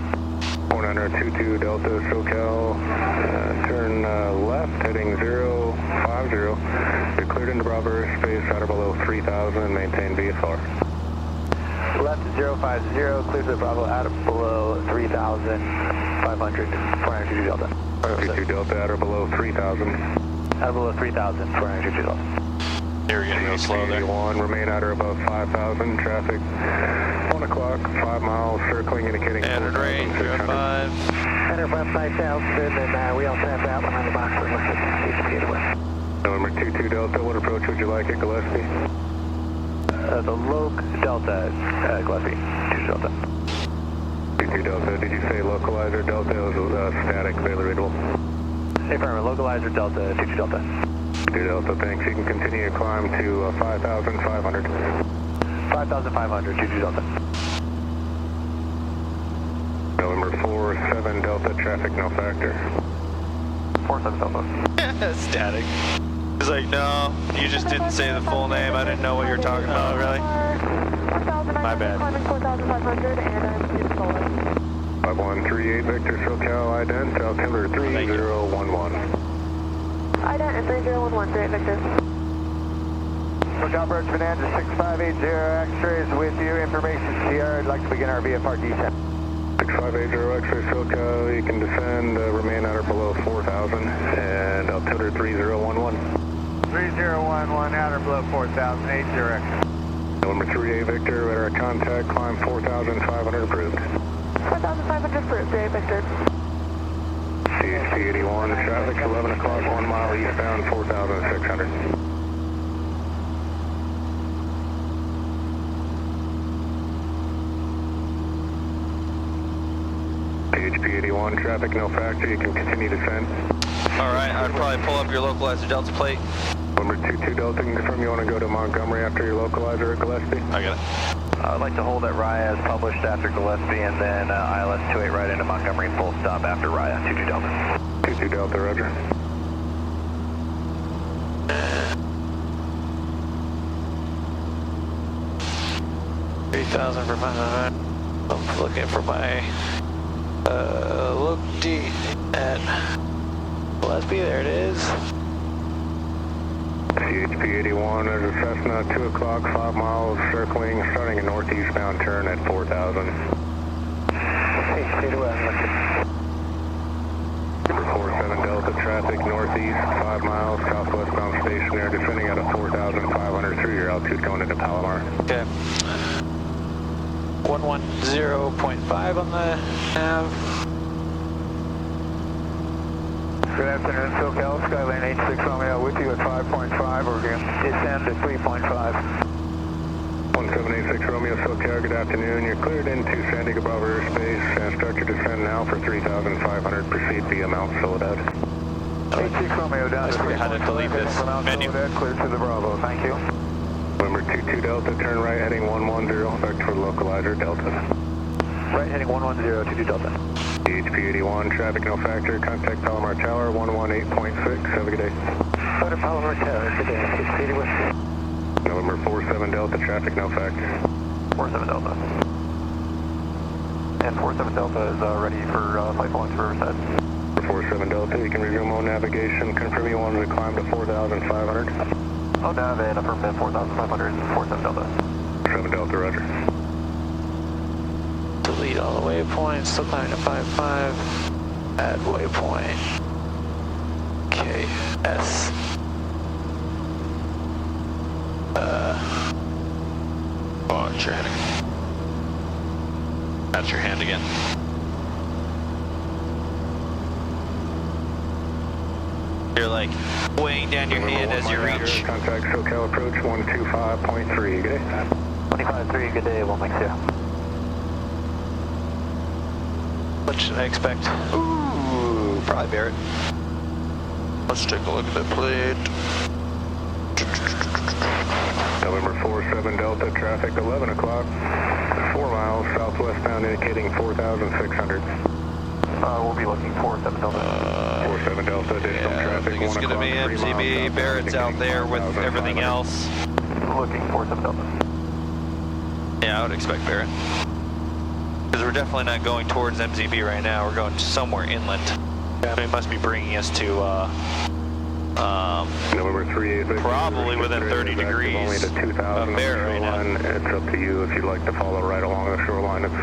4922 Delta, SoCal, turn left, heading 050. You're cleared into Bravo airspace, out or below 3,000, maintain VFR. Left 050, clear to Bravo, out of below 3,500, 422 Delta. 22 Delta, out or below 3,000. Out of below 3,000, 422 Delta. You're getting real slow there. 81, remain at or above 5,000, traffic 1 o'clock, 5 miles, circling, indicating Standard range, 5. Enter website altitude, and we also have that one on the box. November 22 Delta, what approach would you like at Gillespie? The Loc Delta, Gillespie, 2 Delta. 22 Delta, did you say localizer Delta? It was static, barely readable. Affirmative, localizer Delta, 2 Delta. 2 Delta, thanks. You can continue your climb to 5,500. 5,500, 2 Delta. November 47 Delta, traffic no factor. 47 Delta. Static. He's like, no, you just didn't say the full name. I didn't know what you were talking about, really? My bad. Climbing 4,500 and I'm in Poland. 5138 Victor, SoCal, ident, altimeter 3011. Ident and 3011, great Victor. SoCal Bridge Fernandez 6580, X-rays with you, information Sierra, I'd like to begin our VFR descent. 6580 X-ray SoCal, you can descend, remain at or below 4,000, and altimeter 3011. 3011, out or below 4,000, 80 X. November 38 Victor, radar contact, climb 4,500 approved. 4,500 approved, great Victor. CHP 81, traffic 11 o'clock, 1 mile eastbound, 4,600. CHP 81, traffic no factor, you can continue descent. Alright, I'd probably pull up your localizer Delta plate. Number 22 Delta, can confirm you want to go to Montgomery after your localizer at Gillespie? I got it. I'd like to hold at Raya as published after Gillespie, and then ILS 28 right into Montgomery, full stop after Raya, 22 Delta. 22 Delta, roger. $3,000 for my. I'm looking for my Loc D at Gillespie. There it is. CHP 81, there's a Cessna 2 o'clock, 5 miles, circling, starting a northeastbound turn at 4,000. CHP 81, 47 Delta, traffic northeast, 5 miles, southwestbound stationary, descending at a 4,500 through your altitude going into Palomar. Okay. 110.5 on the nav. Good afternoon, SoCal, Skyline H6 Romeo with you at 5.5, we're going to descend to 3.5. 1786 Romeo, SoCal, good afternoon. You're cleared into San Diego Bravo airspace and start your descend now for 3,500. Proceed via Mount Soledad. H6 Romeo down to 3.5. How to delete this menu. Soledad, clear to the Bravo, thank you. November 22 Delta, turn right heading 110, back toward localizer Delta. Right heading 110, 22 Delta. CHP 81, traffic no factor, contact Palomar Tower, 118.6, have a good day. Go to Palomar Tower, good day, CHP 81. November 47 Delta, traffic no factor. 47 Delta. And 47 Delta is ready for flight following to Riverside. 47 Delta, you can resume on navigation, confirm you wanted to climb to 4,500. Oh, nav and affirmative 4,500, 47 Delta. 7 Delta, roger. Delete all the waypoints, still climbing to 5.5. Add waypoint. KS. Oh, it's your hand again. That's your hand again. You're like weighing down your hand as you reach. Contact SoCal approach 125.3, good day. 25.3, good day, 1 Mike 0. What should I expect? Ooh, probably Barrett. Let's take a look at the plate. November 47 Delta, traffic 11 o'clock, 4 miles, southwestbound indicating 4,600. We'll be looking for 7 Delta. 47 Delta, additional I traffic, think it's 1 going to o'clock, be 3 miles, MCB. southbound Barrett's out there with indicating everything 4,500. else. Looking for 7 Delta. Yeah, I would expect Barrett. Because we're definitely not going towards MZB right now. We're going somewhere inland. Yeah. It must be bringing us to November 38, probably within 30 degrees only to 2,000 of Barrett right now. It's up to you if you'd like to follow right along the shoreline. It's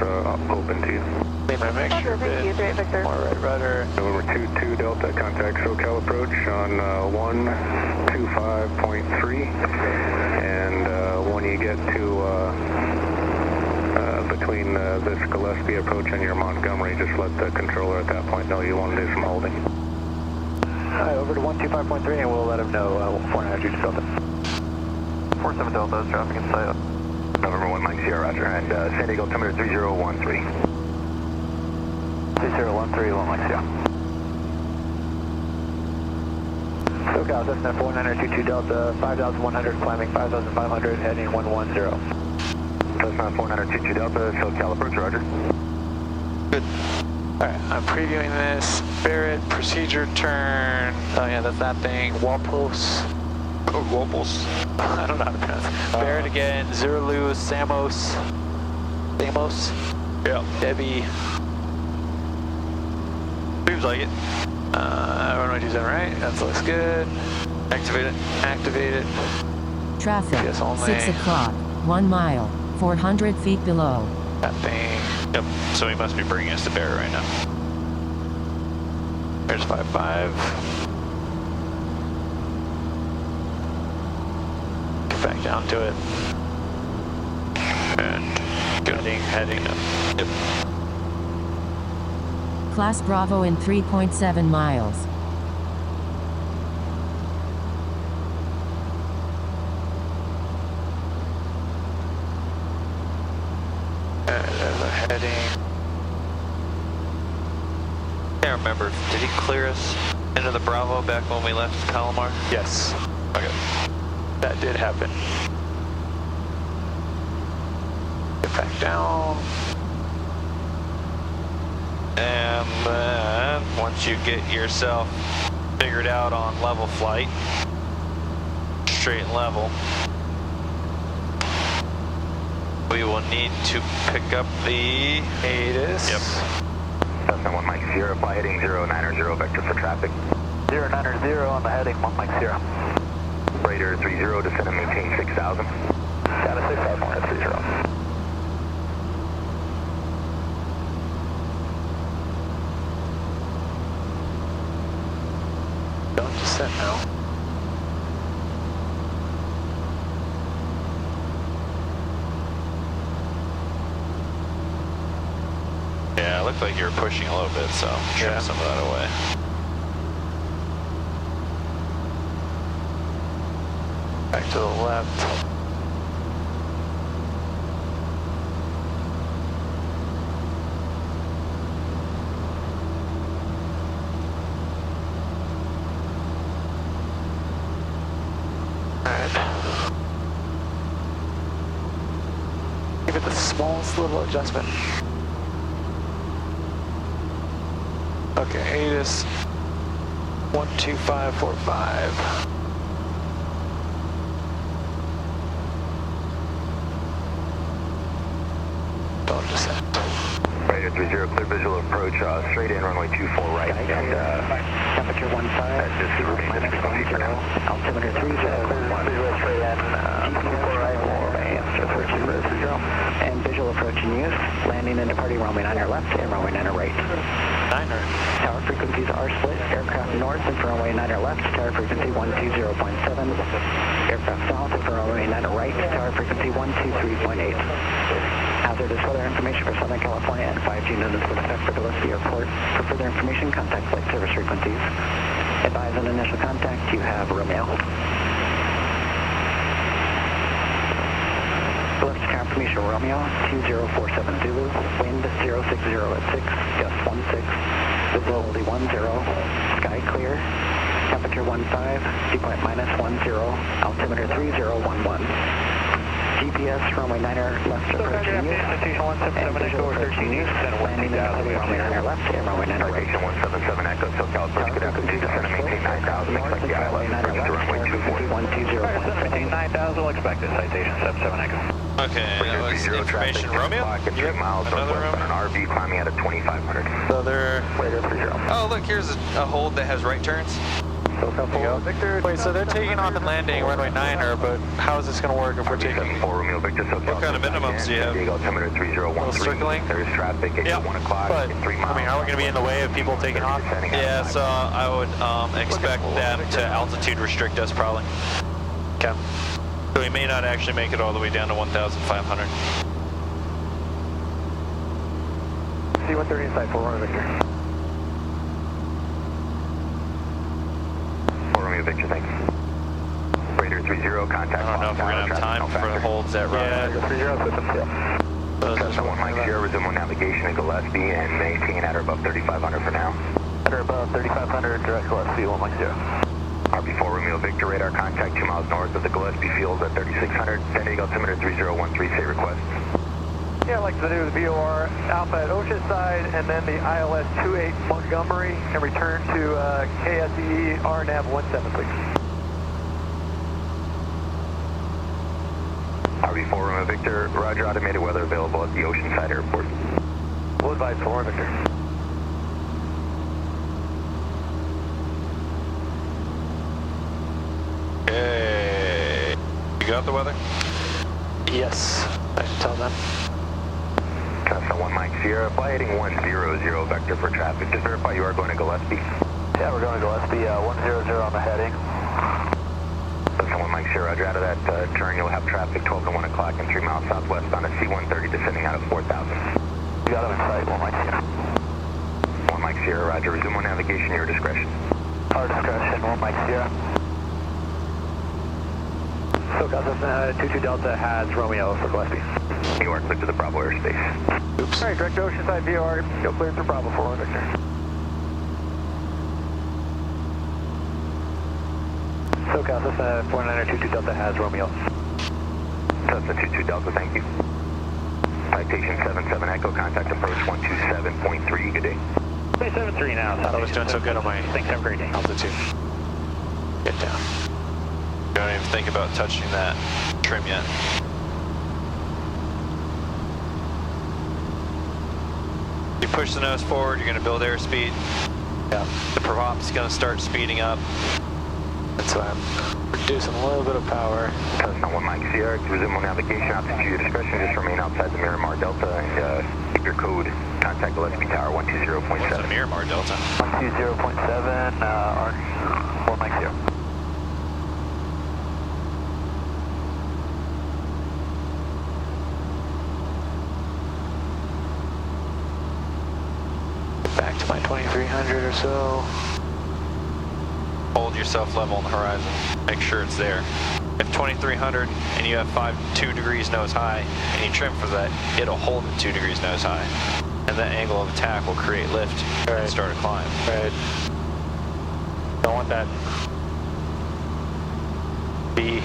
open to you. Leave my mixture bit. More red rudder. November 22 Delta, contact SoCal approach on 125.3. And when you get to between this Gillespie approach and your Montgomery, just let the controller at that point know you want to do some holding. Alright, over to 125.3 and we'll let him know 492 Delta. 47 Delta, traffic in sight. November 1 Mike Sierra, roger, and San Diego altimeter 3013. 3013, 1 Mike Sierra. SoCal, Cessna 4922 Delta, 5,100 climbing, 5,500 heading 110. Cessna 4922 Delta, SoCal approach, roger. Good. Alright, I'm previewing this. Barrett, procedure turn. Oh yeah, that's that thing. Walpos. Oh, Wobbles. I don't know how to pronounce it. Barrett again. Zerlu, Samos. Samos? Yeah. Debbie. Seems like it. I don't know if he's done right. That looks good. Activate it. Activate it. Traffic, Yes, only. 6 o'clock, 1 mile, 400 feet below. That thing. Yep. So he must be bringing us to Barrett right now. There's 5.5. Get back down to it. And Heading up. Yep. Class Bravo in 3.7 miles. There's a heading. Can't remember. Did he clear us into the Bravo back when we left Palomar? Yes, Okay. that did happen. Get back down. And then once you get yourself figured out on level flight, straight and level, we will need to pick up the ATIS. Yep. Cessna 1 Mike Sierra, fly heading 090 vector for traffic. 090 on the heading, 1 Mike Sierra. Raider 30, descend and maintain 6,000. Down to 6,530. Don't descend now. Yeah, it looked like you were pushing a little bit, so trim some of that away. Back to the left. Alright. Give it the smallest little adjustment. Okay, ATIS 12545. Don't descend. Raider 30, clear visual approach, straight in, runway 24 right, and temperature 15, just remain at 20 for now. altimeter 30, Visual straight in, 24 right, and visual approach in use, landing and departing runway 9 left and runway 9 right. 9er. Tower frequencies are split, aircraft north and for runway 9 left, tower frequency 120.7, aircraft south and for runway 9 right, tower frequency 123.8. Hazardous weather information for Southern California and 5G notice with effect for Gillespie Airport. For further information, contact flight service frequencies. Advise on initial contact, you have Romeo. Gillespie confirmation Romeo, 2047 Zulu, wind 060 at 6, gust 16, visibility 10, sky clear, temperature 15, dew point -10, altimeter 3011. GPS, runway 9er left approach in use, and visual approach in use, landing and departing runway 9er left and runway 9er right. Location 177 Echo, SoCal approach, good altitude, descend and maintain 9,000, expect the ILS approach to runway 24. 9,000, will expect it, citation 77 Echo. Okay, that was information Romeo. Yep, 3 miles another northwest on an RV climbing out of 2,500. So they're... Oh, look, here's a hold that has right turns. Wait, so they're taking off and landing runway 9er, but how is this going to work if we're taking... 4 Romeo Victor, SoCal. What kind of minimums do you have? Altimeter 3013. Circling? There's traffic at 1 o'clock. But, 3 miles. I mean, are we going to be in the way of people taking off? Yeah, so I would expect them to altitude restrict us probably. Okay. So we may not actually make it all the way down to 1,500. C-130 inside 4 Romeo Victor. 4 Romeo Victor, thanks. Raider 30, contact. I don't know if we're going to have time for the holds that run. Yeah, 30, system still. Cessna 1 Mike Sierra, resume on navigation at Gillespie and maintain at or above 3,500 for now. At or above 3,500, direct Gillespie, 1 Mike 0. RB4 Romeo Victor, radar contact 2 miles north of the Gillespie field at 3,600. San Diego altimeter 3013, say request. Yeah, I'd like to do the VOR Alpha at Oceanside and then the ILS 28 Montgomery and return to KSEE RNAV 17, please. RB4 Romeo Victor, roger, automated weather available at the Oceanside Airport. We'll advise 4 Victor. Okay. You got the weather? Yes, I should tell them. Cessna 1 Mike Sierra, fly heading 100 vector for traffic. Just verify you are going to Gillespie. Yeah, we're going to Gillespie, 100 on the heading. Cessna 1 Mike Sierra, roger, out of that turn you'll have traffic 12 to 1 o'clock and 3 miles southwest on a C-130 descending out of 4,000. You got him in sight, 1 Mike Sierra. 1 Mike Sierra, roger, resume on navigation, your discretion. Our discretion, 1 Mike Sierra. SoCal Cessna 22 Delta has Romeo for Gillespie. You are clear to the Bravo airspace. Oops. Alright, direct to Oceanside VOR, go clear through Bravo 4 Victor. SoCal Cessna 4922 Delta has Romeo. Cessna 22 Delta, thank you. Citation 77 Echo, contact approach 127.3, good day. 273 now. I was doing so good on my Thanks, have a great day. altitude. Get down. Don't even think about touching that trim yet. You push the nose forward, you're going to build airspeed. Yeah. The prop's going to start speeding up. That's why I'm reducing a little bit of power. Cessna 1 Mike Sierra, resume on navigation, altitude to your discretion, just remain outside the Miramar Delta and keep your code. Contact Gillespie Tower 120.7. What's the Miramar Delta? 120.7, 1 Mike Sierra. Back to my 2300 or so. Hold yourself level on the horizon. Make sure it's there. If 2300 and you have 2 degrees nose high and you trim for that, it'll hold at 2 degrees nose high. And that angle of attack will create lift and start a climb. Right. Don't want that B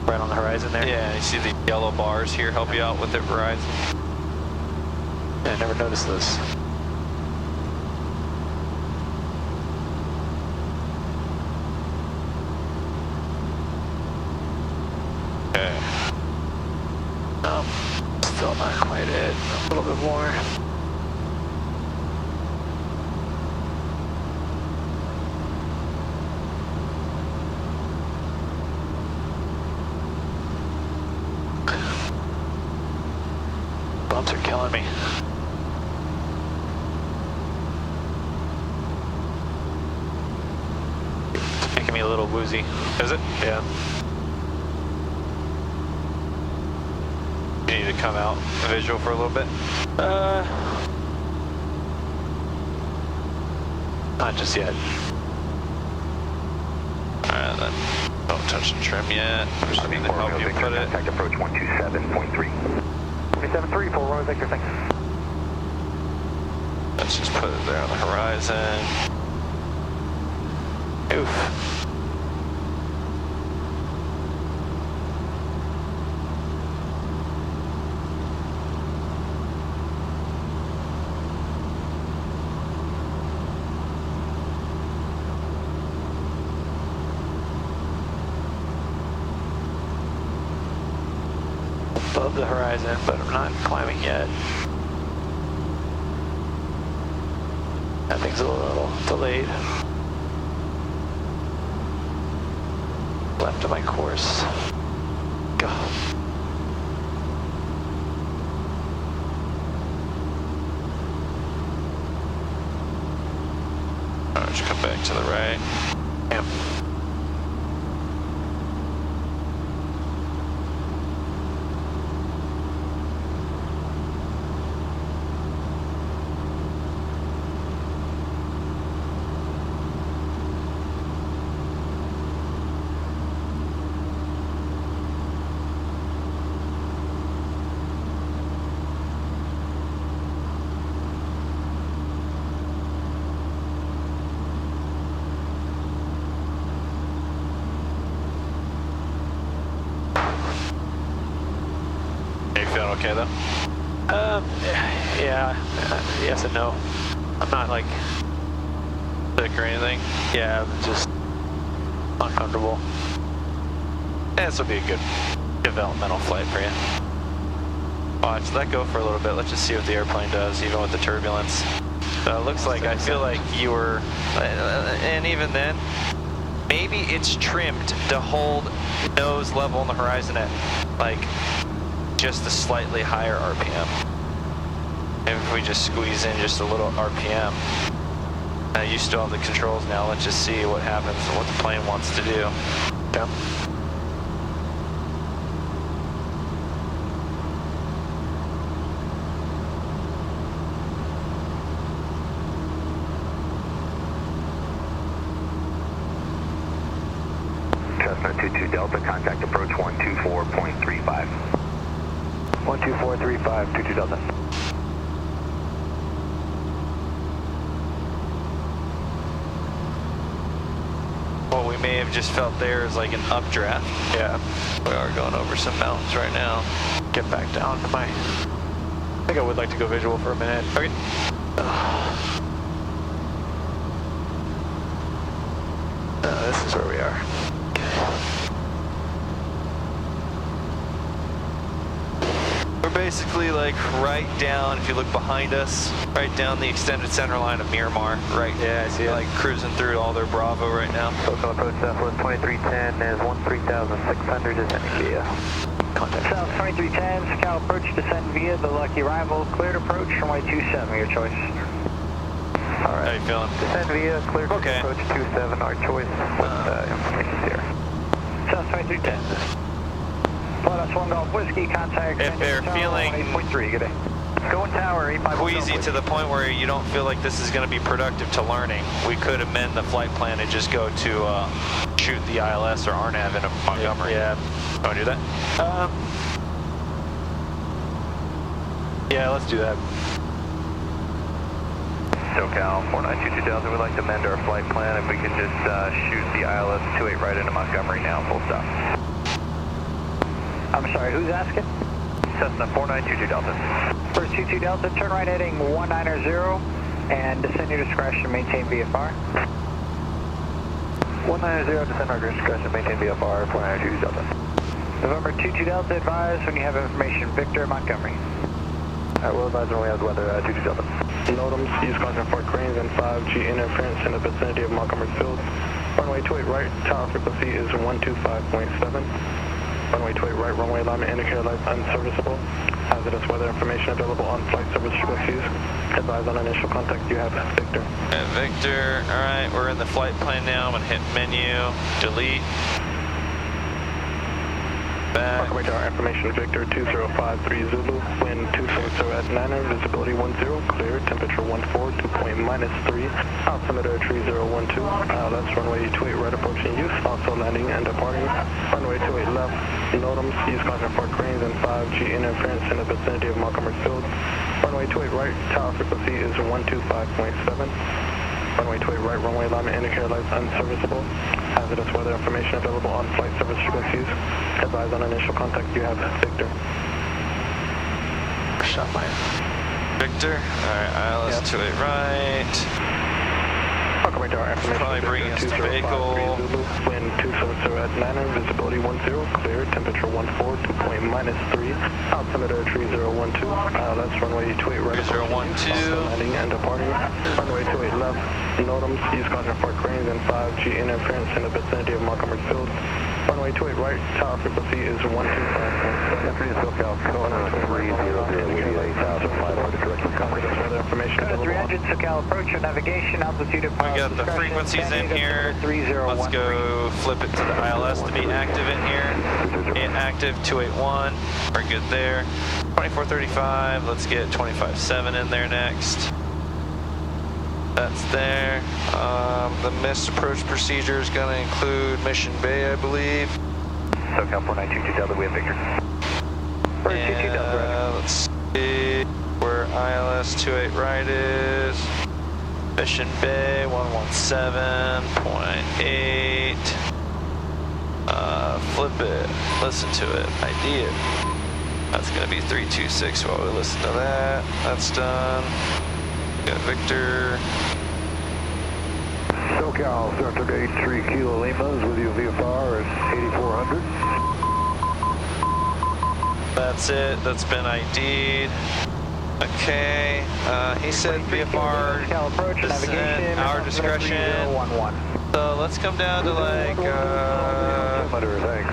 right on the horizon there. Yeah, you see the yellow bars here help you out with the horizon. Yeah, I never noticed this. Okay. Still not quite it. A little bit more. Bumps are killing me. It's making me a little woozy. Is it? Yeah. You need to come out visual for a little bit? Not just yet. Alright then. Don't touch the trim yet. Just need to help you put it. Contact approach 127.3. 27.3, full runway vector, thanks. Let's just put it there on the horizon. Oof. Above the horizon, but I'm not climbing yet. That thing's a little delayed. Left of my course. God. Why don't you come back to the right? Yeah. Okay though? Yeah, yes and no. I'm not like Sick or anything? Yeah, I'm just uncomfortable. This will be a good developmental flight for you. Watch, let go for a little bit. Let's just see what the airplane does, even with the turbulence. So it looks like, I feel like you were, and even then, maybe it's trimmed to hold nose level on the horizon at like just a slightly higher RPM. Maybe if we just squeeze in just a little RPM. You still have the controls now. Let's just see what happens and what the plane wants to do. Yeah. Cessna 22 Delta, contact approach 124.35. 12435, 22 Delta. What we may have just felt there is like an updraft. Yeah. We are going over some mountains right now. Get back down to my... I think I would like to go visual for a minute. Okay. This is where we are. basically like right down, if you look behind us, right down the extended center line of Miramar, right? Yeah, I see it. Like cruising through all their Bravo right now. SoCal approach Southwest 2310 is 13,600, descending via. Contact. South 2310, SoCal approach, descend via the Lucky Rival, cleared approach, runway 27, your choice. Alright. How you feeling? Descend via, cleared okay. approach 27, our choice, with information here. South 2310. Plus 1 Golf Whiskey, contact. If they're feeling 8.3, good day. Going tower, 85. Queasy to the point where you don't feel like this is going to be productive to learning, we could amend the flight plan and just go to shoot the ILS or RNAV in Montgomery. Yeah. Want to do that? Yeah, let's do that. SoCal 4922 Delta, we'd like to amend our flight plan if we can just shoot the ILS 28 right into Montgomery now, full stop. I'm sorry, who's asking? Cessna 4922 Delta. First 22 Delta, turn right heading 190 and descend your discretion, maintain VFR. 190, descend our discretion, maintain VFR 4922 Delta. November 22 Delta, advise when you have information, Victor, Montgomery. Alright, we'll advise when we have the weather, 22 Delta. NOTAMs, use caution for cranes and 5G interference in the vicinity of Montgomery Field. Runway 28 right, tower frequency is 125.7. Runway 28 right, runway alignment indicator lights unserviceable. Hazardous weather information available on flight service frequencies. Advise on initial contact, you have Victor. Victor, alright, we're in the flight plan now. I'm going to hit menu, delete. Back. Welcome to our information, Victor 2053 Zulu, wind 270 at 9er, visibility 10, clear, temperature 14, dew point -3, altimeter 3012, ILS runway 28 right approaching use, also landing and departing, runway 28 left, NOTAMs, use caution for cranes and 5G interference in the vicinity of Montgomery Field, runway 28 right, tower frequency is 125.7, runway 28 right, runway alignment indicator lights unserviceable, hazardous weather information available on flight service frequencies. Advise on initial contact, you have Victor. Shot mine. Victor, alright, ILS 28 right. Welcome to our information. Probably bring us to Bagel. Wind 270 at 9er, visibility 10, clear, temperature 14, dew point -3, altimeter 3012, ILS runway 28 right. 3012. Landing and departing. Runway 28 left, NOTAMs, use caution for cranes and 5G interference in the vicinity of Montgomery Field. Runway 28 right, tower frequency is 125.7. Afternoon, SoCal 300, we need 8,500 direct recovery. Weather information available. 300 SoCal approach and navigation, altitude of We got the frequencies in here. Let's go flip it to the ILS to be active in here. Inactive 281. We're good there. 2435. Let's get 25.7 in there next. That's there. The missed approach procedure is going to include Mission Bay, I believe. SoCal 4922 Delta, we have Victor. Let's see where ILS 28 right is. Mission Bay 117.8. Flip it. Listen to it. ID it. That's going to be 326 while we listen to that. That's done. Got Victor. SoCal, Center 83 Kilo Lima's with you, VFR is 8400. That's it. That's been ID'd. Okay. He said VFR is in our discretion. So let's come down to like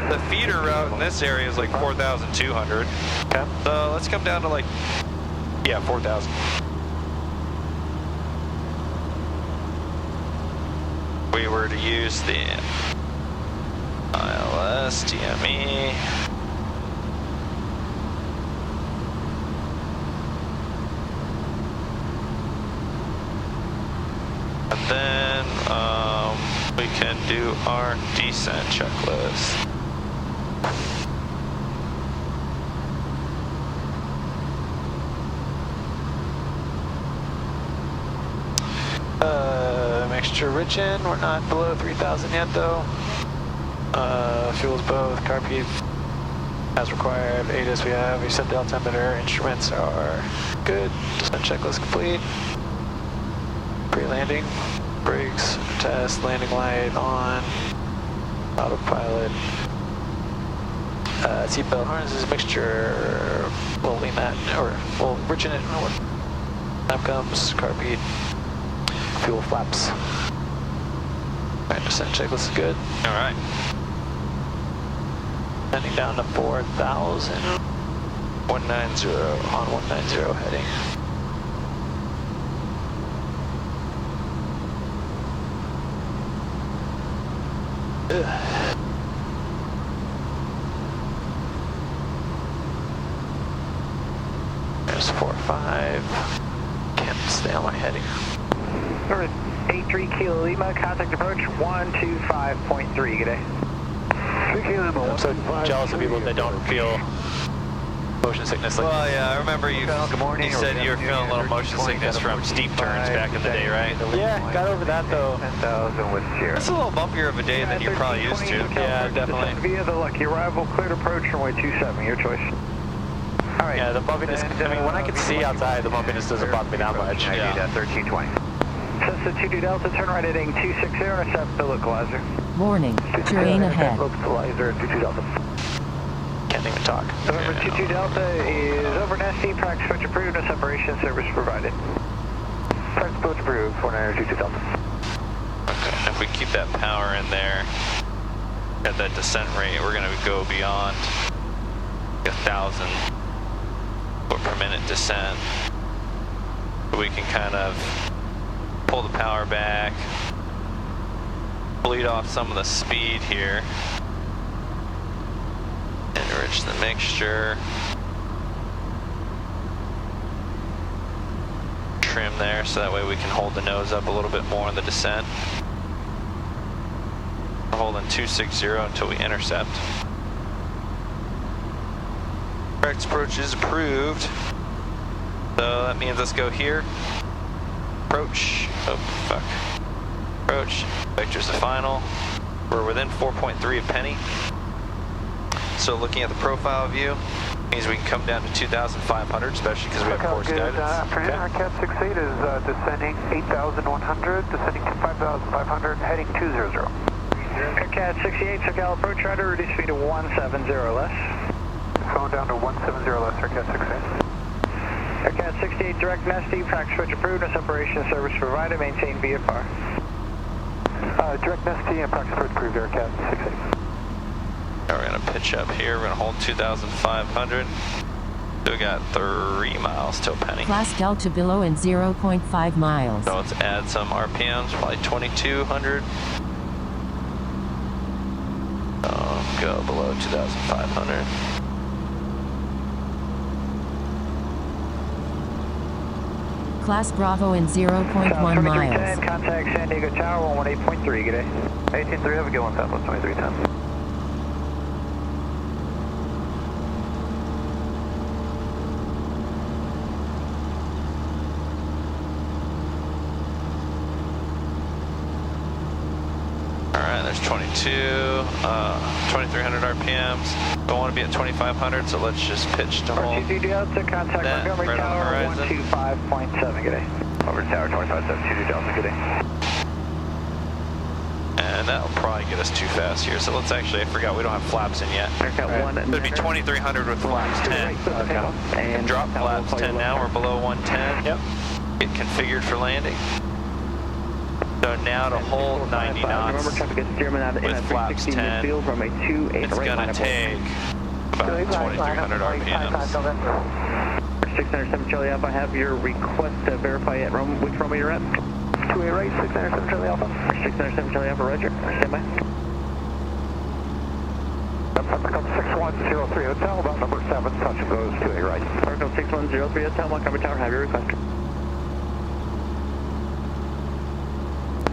the feeder route in this area is like 4,200. Okay. So let's come down to like 4,000. We were to use the ILS DME. And then we can do our descent checklist. Mixture rich in, we're not below 3,000 yet though. Fuels both, carb as required, ATIS we have, we set the altimeter, instruments are good, descent checklist complete. Pre-landing, brakes, test, landing light on, autopilot. Seatbelt harness is a mixture. We'll lean that, or we'll richen it when time comes. Carb, fuel flaps. Alright, descent checklist is good. Alright. Heading down to 4,000. 190 on 190 heading. There's 4-5. Can't stay on my heading. Number 83 Kilo Lima, contact approach 125.3. Good day. 3 Kilo Lima. I'm so jealous of people that don't feel motion sickness. Like Well, yeah, I remember you said you were feeling a little motion sickness from steep turns back in the day, right? yeah, got over that though. 10,000 with 0. It's a little bumpier of a day than you're probably used to. Yeah, definitely. Via the Lucky Arrival, cleared approach runway 27, your choice. Alright. Yeah, the bumpiness, I mean, when I can see outside, the bumpiness doesn't bother me that much. Yeah. 1320. Cessna 22 Delta, turn right heading 260, intercept the localizer. Warning, terrain ahead. Localizer 22 Delta. Can't even talk. November 22 Delta is over Nessie, practice switch approved, no separation service provided. Practice switch approved, 4922 Delta. Okay, if we keep that power in there, at that descent rate, we're going to go beyond 1,000 foot per minute descent. So we can kind of pull the power back, bleed off some of the speed here, enrich the mixture, trim there so that way we can hold the nose up a little bit more in the descent. We're holding 260 until we intercept. Practice approach is approved, so that means let's go here. Approach, oh fuck. Approach, vectors to final. We're within 4.3 of Penny. So looking at the profile view, means we can come down to 2,500, especially because we have course guidance. Afternoon, our Cat 68 is descending 8,100, descending to 5,500, heading 200. Cat 68, SoCal approach rider, reduce speed to 170 less. Phone down to 170 less, Cat 68. Cat 68, direct Nesty, practice switch approved, no separation service provided, maintain VFR. Direct Nesty and practice switch approved, Cat 68. Now we're going to pitch up here, we're going to hold 2,500. So we got 3 miles till Penny. Class Delta below and 0.5 miles. So let's add some RPMs, probably 2,200. Go below 2,500. Class Bravo in 0.1 miles. Contact San Diego Tower 118.3, good day. 18.3, have a good one, Southwest 2310. Alright, there's 2,300 RPMs. Don't want to be at 2,500, so let's just pitch to hold Delta, contact that Montgomery right Tower on the horizon. 125.7, good day. Over to Tower 2572 Delta, good day. And that'll probably get us too fast here, so let's actually, I forgot we don't have flaps in yet. It would be 2,300 with flaps 10. And drop flaps 10 now, we're below 110. Yep. Get configured for landing. So now to hold 90 knots with flaps 10, it's going to take about 2,300 RPMs. 607 Charlie Alpha, I have your request to verify at which runway you're at. 2A right, 607 Charlie Alpha. 607 Charlie Alpha, roger. Stand by. Become 6103 Hotel, about number 7, touch and goes 2A right. Article 6103 Hotel, Montgomery Tower, have your request.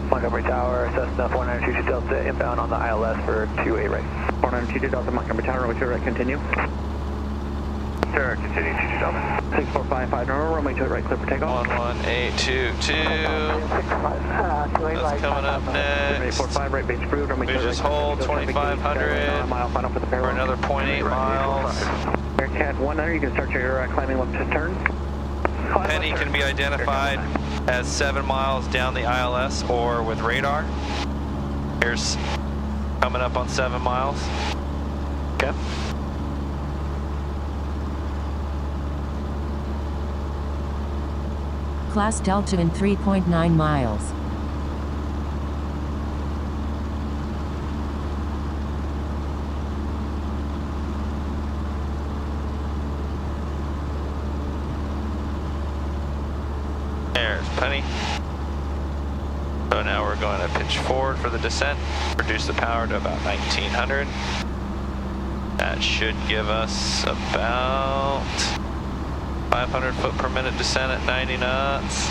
Montgomery Tower, Cessna 4922 Delta, inbound on the ILS for 2A right. 4922 Delta, Montgomery Tower, runway 2 right, continue. Sir, continue 22 Delta. 6455, normal, runway 2 right, clear for takeoff. 11822. That's coming up next. 45 right, base approved, runway 2 We just hold 2,500 for another 0.8 miles. Aircat 19, you can start your climbing left to turn. Penny can be identified as 7 miles down the ILS or with radar. Here's coming up on 7 miles. Okay. class Delta in 3.9 miles. There's plenty. So now we're going to pitch forward for the descent, reduce the power to about 1900. That should give us about 500 foot per minute descent at 90 knots.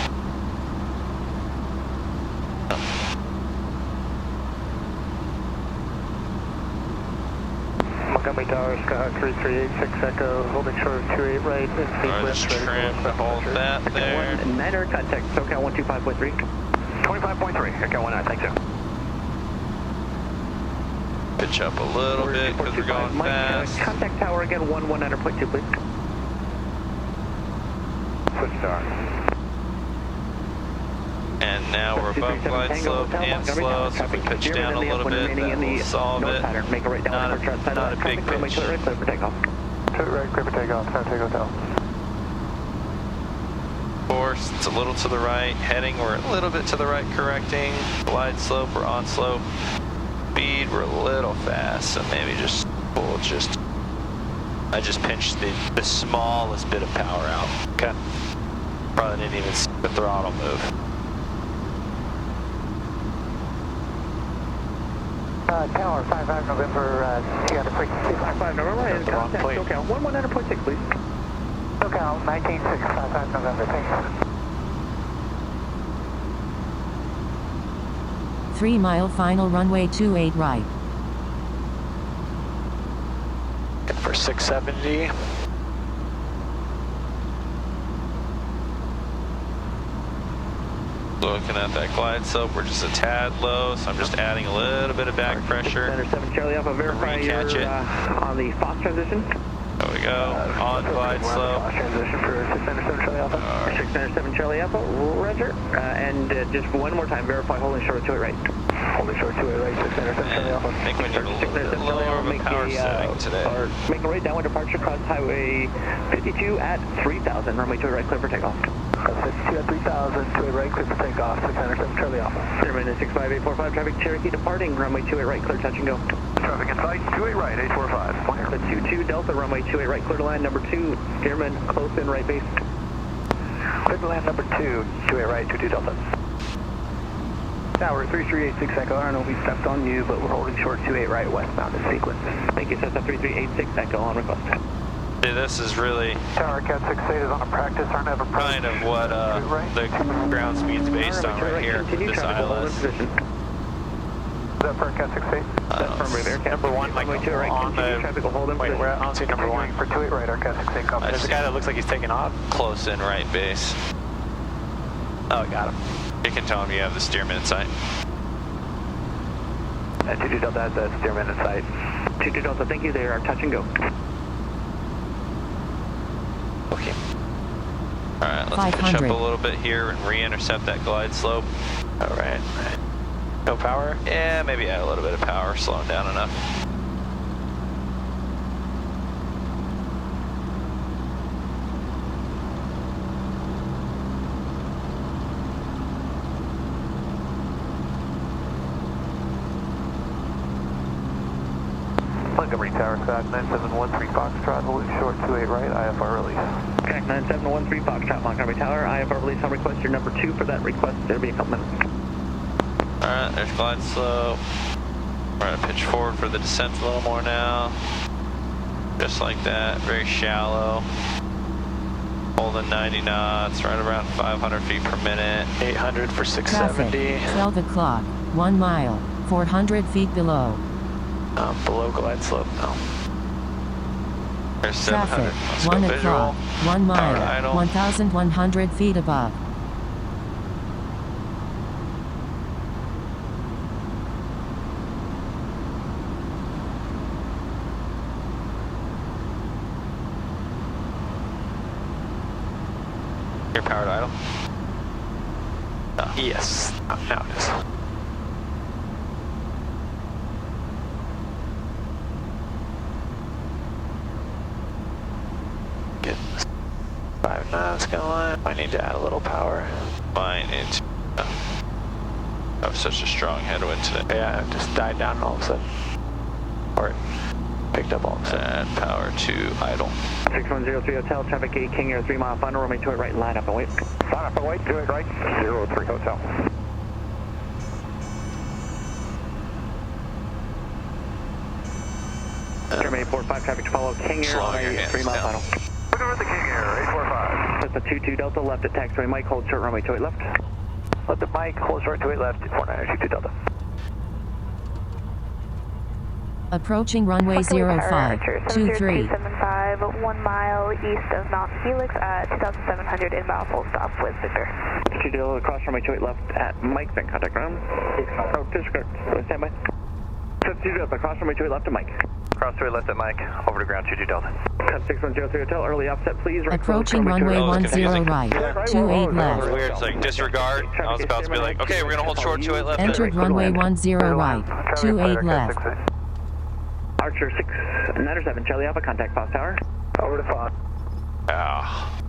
Montgomery Tower, Sky 3386 Echo, holding short of 28 right, in sequence. Just trim to hold that there. 9er contact, SoCal 125.3. 25.3, Echo 19, thanks sir. Pitch up a little bit because we're going fast. Contact tower again, 119.2 please. Switch star. And now we're above glide slope and slow, so if we pitch down a little bit, that will solve it. Not a big pitch. Turret right, clear for takeoff, turn take hotel. Course, it's a little to the right, heading, we're a little bit to the right correcting. Glide slope, we're on slope. Speed, we're a little fast, so maybe just, I just pinched the smallest bit of power out. Okay. Probably didn't even see the throttle move. Tower 55 November, you got a frequency 55 November, and contact SoCal 119.6 please. SoCal 19655 November, thanks. 3 mile final runway 28 right. For 670. Looking at that glide slope, we're just a tad low, so I'm just adding a little bit of back pressure. Center 7 Charlie Alpha, verify you're on the FOS transition. There we go, on glide slope. Transition for 697 Charlie Alpha. 697 Charlie Alpha, roger. And just one more time, verify holding short 28 right. Holding short 28 right, 697 Charlie Alpha. I think we need a little bit lower of a power setting today. Make a right downwind departure across highway 52 at 3000, runway 28 right, clear for takeoff. 52 at 3000, 28 right, clear for takeoff, 697 Charlie Alpha. Airman 65845, traffic Cherokee departing, runway 28 right, clear touch and go. Traffic in sight, 28 right, 845. 22 Delta, runway 28 right, clear to land, number 2, Airman, close in right base. Clear to land, number 2, 28 right, 22 Delta. Tower 3386 Echo, I don't know if we stepped on you, but we're holding short 28 right, westbound in sequence. Thank you, Cessna 3386 Echo, on request. See, this is really Tower Cat 68 is on a practice, aren't ever kind of what the ground speed's based on right here, this ILS. Is that for Cat 68? That's from Revere Cat. Number 1, like right, on the, traffic will hold in wait, I don't see number 1. For 28 right, our Cat 68 copy. There's a guy that looks like he's taking off. Close in right base. Oh, got him. You can tell him you have the steerman in sight. 22 Delta has the steerman in sight. 22 Delta, thank you, they are touch and go. Okay. Alright, let's pitch up a little bit here and re-intercept that glide slope. Alright. No power? Yeah, maybe add a little bit of power, slow him down enough. Montgomery Tower, Sky 9713 Foxtrot, holding short 28 right, IFR release. Okay, 9713 Foxtrot, Montgomery Tower, IFR release, I'll request your number 2 for that request, it'll be a couple minutes. Alright, there's glide slope. We're going to pitch forward for the descent a little more now. Just like that, very shallow. Holding 90 knots, right around 500 feet per minute. 800 for 670. Traffic, 12 o'clock, 1 mile, 400 feet below. Below glide slope, no. There's 700. Traffic, Let's 1 go o'clock, visual. 1 Power mile, idle. 1,100 feet above. You're powered idle? No. Yes. Now it is. Get 5 That's gonna lie. I need to add a little power. Mine is have such a strong headwind today. Yeah, it just died down all of a sudden. Or it picked up all of a sudden. Add power to idle. 6103 Hotel, traffic 8 King Air 3 mile final, runway 28 right, line up and wait. Line up and wait, 28 right, 03 Hotel. German 845, traffic to follow King Air, runway 3 mile final. Looking at the King Air, 845. That's the 22 Delta left at taxiway, Mike, hold short, runway 28 left. Let the Mike, hold short, 28 left, 4922 Delta. Approaching runway 05, 23. 275, 1 mile east of Mount Helix at 2,700 inbound full stop with Victor. 2 Delta across runway 28 left at Mike, then contact ground. Oh, disregard, stand by. 2 Delta across runway 28 left to Mike. Cross 28 left at Mike, over to ground 22 Delta. Cut 6103 Hotel, early offset please. Right Approaching runway 10 right, 28 left. Weird, it's like disregard. I was about to be like, okay, we're gonna hold short 28 left. Entered runway 10 right, 28 left. Archer 697, Charlie Alpha, contact Fox Tower. Over to Fox. Ah.